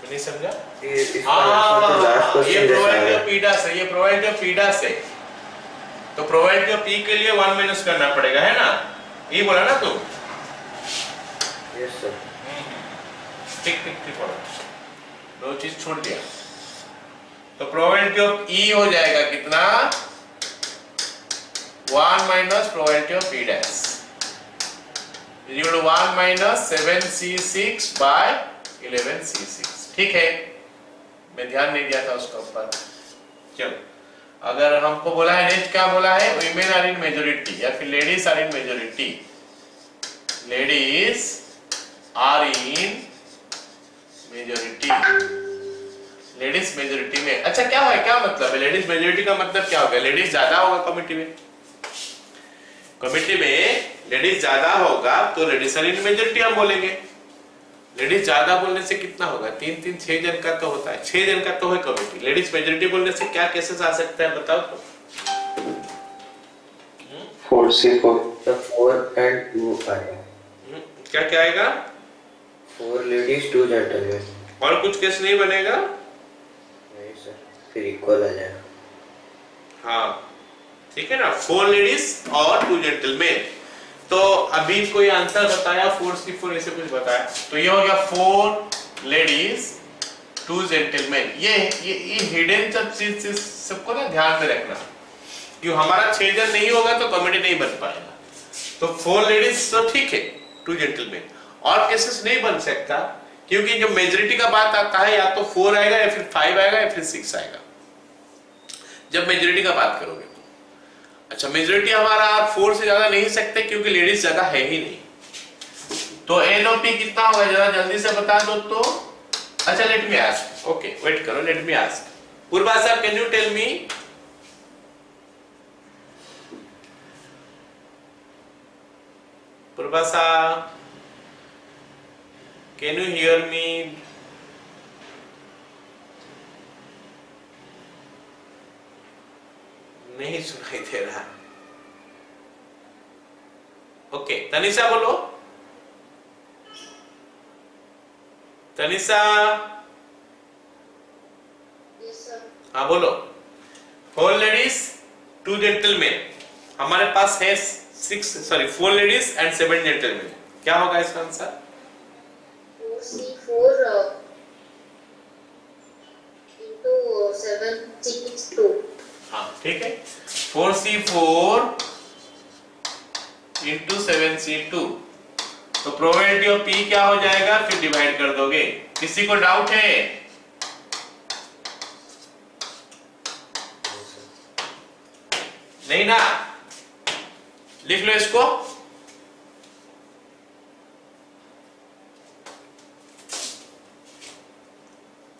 नहीं समझा, हाँ ये प्रोबेबिलिटी ऑफ पीडा से, ये प्रोबेबिलिटी ऑफ पीडा से, तो प्रोबेबिलिटी ऑफ पी के लिए 1 माइनस करना पड़ेगा, है ना, ये बोला ना तू, यस सर, ठीक बोला, दो चीज छोड़ दिया, तो प्रोबेबिलिटी ऑफ ई हो जाएगा कितना, 1 minus probability of P dash equal to 1 minus 7C6 by 11C6, ठीक है, मैं ध्यान नहीं दिया था उसका ऊपर। चलो, अगर हमको बोला है नेक्स्ट क्या बोला है, वीमेन आर इन मेजोरिटी, या फिर ladies are in majority, ladies are in majority, ladies majority में, अच्छा क्या है, क्या मतलब है लेडीज मेजोरिटी का मतलब क्या होगा, लेडीज ज्यादा होगा कमिटी में, कमिटी में लेडीज ज्यादा होगा तो लेडीज आर इन मेजोरिटी हम बोलेंगे, लेडीज ज्यादा बोलने से कितना होगा, 6 जन का तो होता है, 6 जन का तो है कमिटी, लेडीज मेजोरिटी बोलने से क्या केसेस आ सकता है बताओ तो, 4C4, तो 4 and 2 आएगा, क्या क्या आएगा, 4 लेडीज 2 जेंटलमैन, और कुछ केस नहीं बनेगा, नहीं सर, फिर इक्वल आ जाएगा, हाँ ठीक है ना, 4 लेडीज और 2 जेंटलमैन, तो अभी कोई आंसर बताया 4C4 ऐसे कुछ बताया, तो ये हो गया 4 लेडीज 2 जेंटलमैन, ये हिडन सब चीज सबको ना ध्यान में रखना, क्यों हमारा 6 जन नहीं होगा तो कमेटी नहीं बन पाएगा। तो 4 लेडीज तो ठीक है, 2 जेंटलमैन। और केसेस नहीं बन सकता क्योंकि जो मेजॉरिटी का बात आता है या तो 4 आएगा या फिर 5 आएगा या फिर 6 आएगा जब मेजॉरिटी का बात करोगे तो। अच्छा, मेजॉरिटी हमारा 4 से ज्यादा नहीं सकते क्योंकि लेडीज ज्यादा है ही नहीं। तो एनओपी कितना होगा जरा जल्दी से बता दो तो। अच्छा, let me ask, okay wait करो, let me ask Purva sir, can you tell me Purva sir, can you hear me? नहीं सुनाई दे रहा। ओके, तनिषा बोलो, तनिषा। Yes, sir. हाँ बोलो। 4 लेडीज 2 जेंटलमैन, हमारे पास है 4 लेडीज एंड 7 जेंटलमैन। क्या होगा इसका आंसर? 4C4 into 7C2. हाँ ठीक है, 4C4 into 7C2। तो प्रोबेबिलिटी ऑफ P क्या हो जाएगा, फिर डिवाइड कर दोगे। किसी को डाउट है? नहीं ना, लिख लो इसको।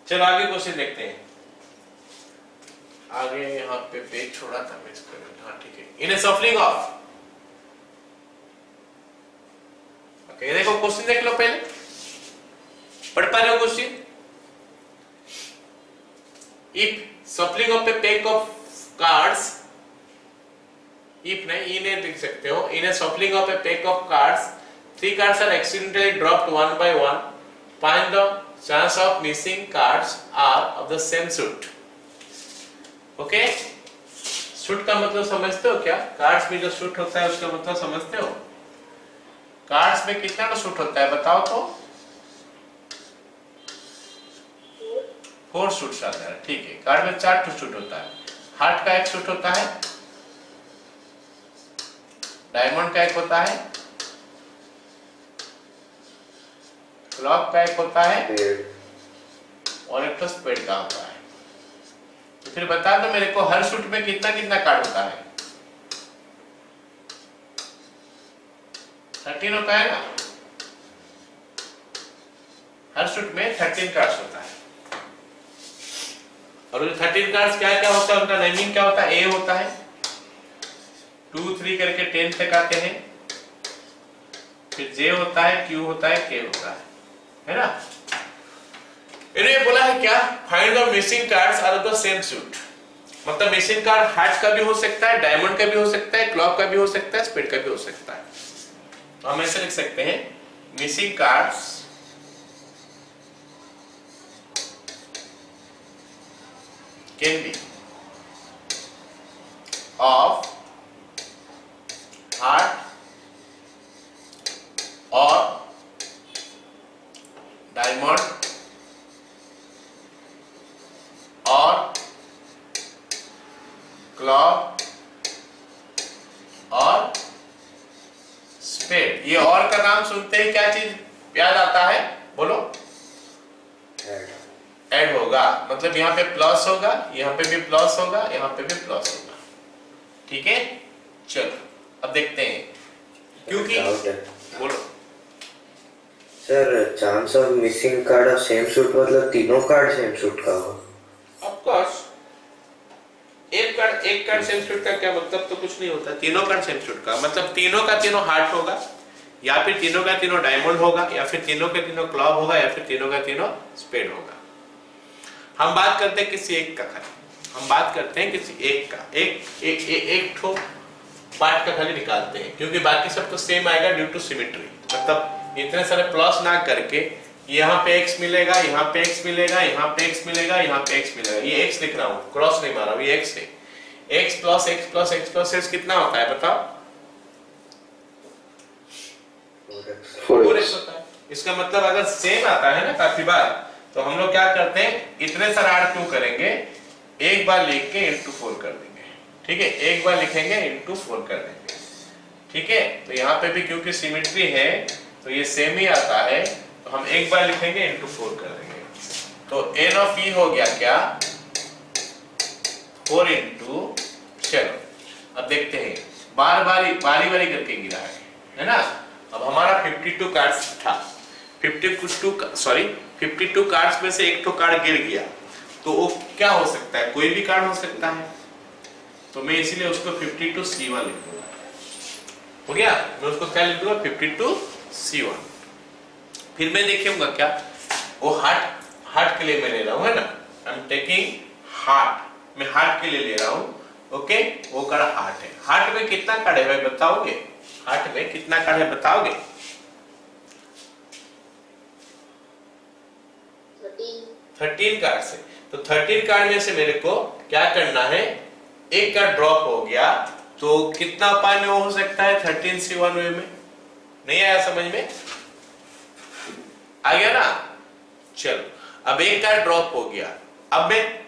चलो आगे क्वेश्चन देखते हैं। आगे यहाँ पे पेज छोड़ा था मैं इसको, हाँ ठीक है। In a shuffling of, okay देखो क्वेश्चन देख लो पहले, पढ़ पा रहे हो question? If shuffling of a pack of cards, if नहीं इन लिख सकते हो, in a shuffling of a pack of cards 3 cards are accidentally dropped one by one, find the chance of missing cards are of the same suit। Okay, suit का मतलब समझते हो क्या? कार्ड्स में जो सूट होता है उसका मतलब समझते हो? कार्ड्स में कितना का सूट होता है बताओ तो? 4 सूट्स आता है, ठीक है। कार्ड में 4 सूट होता है। हार्ट का एक सूट होता है, डायमंड का एक होता है, क्लॉक का एक होता है और एक तो स्पेड का होता है। तो फिर बता दो मेरे को, हर सूट में कितना कितना कार्ड होता है? 13 होता है ना, हर सूट में 13 कार्ड्स होता है। और ये 13 कार्ड्स क्या क्या होता है, उनका नेमिंग क्या होता है? ए होता है, 2 3 करके 10 तक आते हैं, फिर जे होता है, क्यू होता है, के होता है ना। इन्हें बोला है क्या, find the missing cards are of the same suit. मतलब मिसिंग कार्ड हार्ट का भी हो सकता है, डायमंड का भी हो सकता है, क्लॉक का भी हो सकता है, स्पेड का भी हो सकता है। तो हम ऐसे लिख सकते हैं, missing cards can be of heart और डायमंड और क्लॉक और स्पेड। ये और का नाम सुनते ही क्या चीज याद आता है, बोलो? ऐड होगा, मतलब यहाँ पे प्लस होगा, यहाँ पे भी प्लस होगा, यहाँ पे भी प्लस होगा। ठीक है, चलो अब देखते हैं, क्योंकि बोलो sir, chance of missing card of same suit मतलब तीनों कार्ड सेम सूट का हो? ऑफ कोर्स, एक कार्ड सेम सूट का क्या मतलब, तो कुछ नहीं होता। तीनों कार्ड सेम सूट का मतलब तीनों का तीनों हार्ट होगा, या फिर तीनों का तीनों डायमंड होगा, या फिर तीनों का तीनों क्लॉक होगा, या फिर तीनों का तीनों स्पेड होगा। हम बात करते हैं किसी एक का, खाली हम बात करते हैं किसी एक का, एक ठो पार्ट का खाली निकालते हैं, क्योंकि बाकी सब तो सेम आएगा ड्यू टू सिमेट्री। मतलब इतने सारे प्लस ना करके यहाँ पे x मिलेगा, यहाँ पे x मिलेगा, यहाँ पे x मिलेगा, यहाँ पे x मिलेगा। ये x लिख रहा हूँ, क्रॉस नहीं मारा, ये x है। x plus x plus x plus x कितना होता है बताओ? 4x होता है। इसका मतलब अगर सेम आता है ना काफी बार, तो हम लोग क्या करते हैं, इतने सारे ऐड क्यों करेंगे, एक बार लिख के into 4 कर देंगे। ठीक है, एक बार लिखेंगे इंटू 4 कर देंगे। ठीक है, तो यहाँ पे भी क्योंकि सिमेट्री है तो ये सेम ही आता है, तो हम एक बार लिखेंगे इंटू 4 कर देंगे। तो n ऑफ e हो गया क्या 4 इंटू, चलो अब देखते हैं, बारी बारी करके गिरा है ना। अब हमारा 52 कार्ड्स था, 52 कार्ड्स में से एक तो कार्ड गिर गया, तो वो क्या हो सकता है, कोई भी कार्ड हो सकता है, तो मैं इसीलिए उसको 52C1 लिख दूंगा। हो गया, मैं उसको क्या लिख दूंगा 52C1। फिर मैं देखूंगा क्या, वो हार्ट के लिए मैं ले रहा हूं, है ना, आई एम टेकिंग हार्ट, मैं हार्ट के लिए ले रहा हूं। ओके, वो कार्ड हार्ट है। हार्ट में कितना कार्ड है भाई बताओगे, हार्ट में कितना कार्ड है बताओगे? 13 कार्ड से, तो 13 कार्ड में से मेरे को क्या करना है, एक कार्ड ड्रॉप हो गया, तो कितना उपाय में वो हो सकता है 13C1 वे में? नहीं आया समझ में? आ गया ना? चलो, अब एक कार्ड ड्रॉप हो गया, अब मैं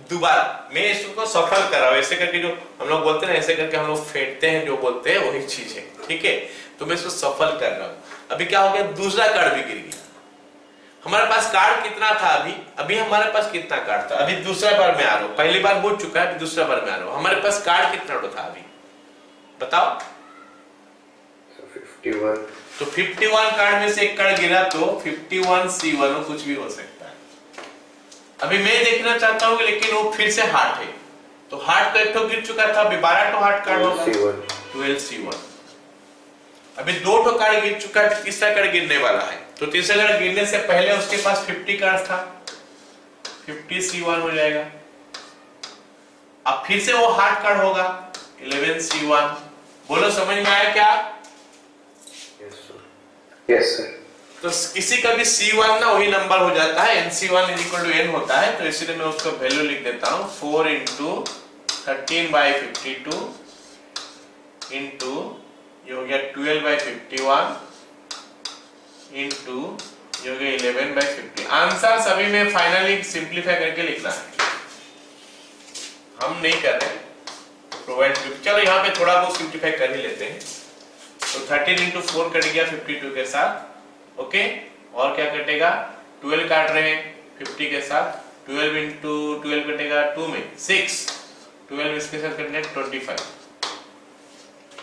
दोबारा मैं इसको सफल कर रहा हूं, ऐसे करके, जो हम लोग बोलते हैं ना, ऐसे करके हम लोग फेंटते हैं, जो बोलते हैं वही चीज है। ठीक है, तो मैं इसको सफल कर रहा हूं। अभी क्या हो गया, दूसरा कार्ड भी गिर गया। हमारे पास कार्ड कितना था अभी हमारे पास कितना कार्ड था, अभी दूसरा बार मैं आ रहा हूं, पहली बार बुझ चुका है, अभी दूसरा बार मैं आ रहा हूं। हमारे पास कार्ड कितना था अभी बताओ? 51। तो 51 कार्ड में से एक कार्ड गिरा, तो 51C1 कुछ भी हो सकता है। अभी मैं देखना चाहता हूं, लेकिन वो फिर से हार्ट है, तो हार्ट तो एक तो गिर चुका था, अभी 12 तो हार्ट कार्ड होगा, 12C1। अभी 2 तो कार्ड गिर चुका है, तीसरा कार्ड गिरने वाला है, तो तीसरा कार्ड गिरने से पहले उसके पास 50 कार्ड था, 50C1 हो जाएगा। अब फिर से वो हार्ट कार्ड होगा 11C1। बोलो समझ में आया क्या? Yes sir. तो किसी का भी C1 ना वही नंबर हो जाता है, NC1 n होता है, तो इसलिए मैं उसको वैल्यू लिख देता हूं 4 इंटू 13/52 इंटू ये हो गया 12/51 इंटू ये हो गया 11/50। आंसर सभी में फाइनली सिंप्लीफाई करके लिखना है, हम नहीं कर रहे प्रोवाइड। चलो यहाँ पे थोड़ा बहुत सिंप्लीफाई कर ही लेते हैं। तो 13 इंटू 4 कट गया 52 के साथ। ओके, और क्या कटेगा, 12 काट रहे हैं 50 के साथ, 12 इंटू 12 कटेगा 2 में 6, 12 इसके साथ कटेगा 25।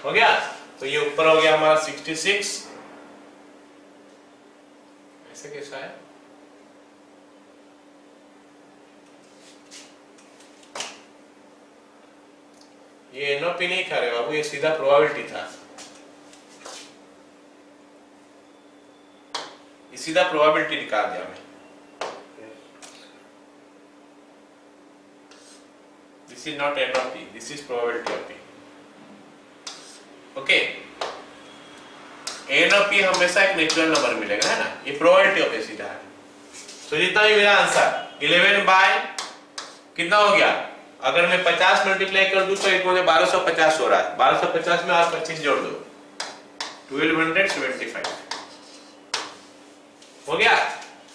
हो गया, तो ये ऊपर हो गया हमारा 66। ऐसे कैसा है, ये एनओपी नहीं खा रहे बाबू, ये सीधा प्रोबेबिलिटी था, ये सीधा प्रोबेबिलिटी निकाल दिया मैं। This is not NOP, this is probability of P. Okay, NOP हमेशा एक नेचुरल नंबर मिलेगा, है ना, ये प्रोबेबिलिटी ऑफ ए सीधा है। तो जितना भी मेरा आंसर 11 बाय कितना हो गया, अगर मैं 50 मल्टीप्लाई कर दूं तो एक मुझे 1250 हो रहा है, 1250 में आप 25 जोड़ दो, 1275 हो गया।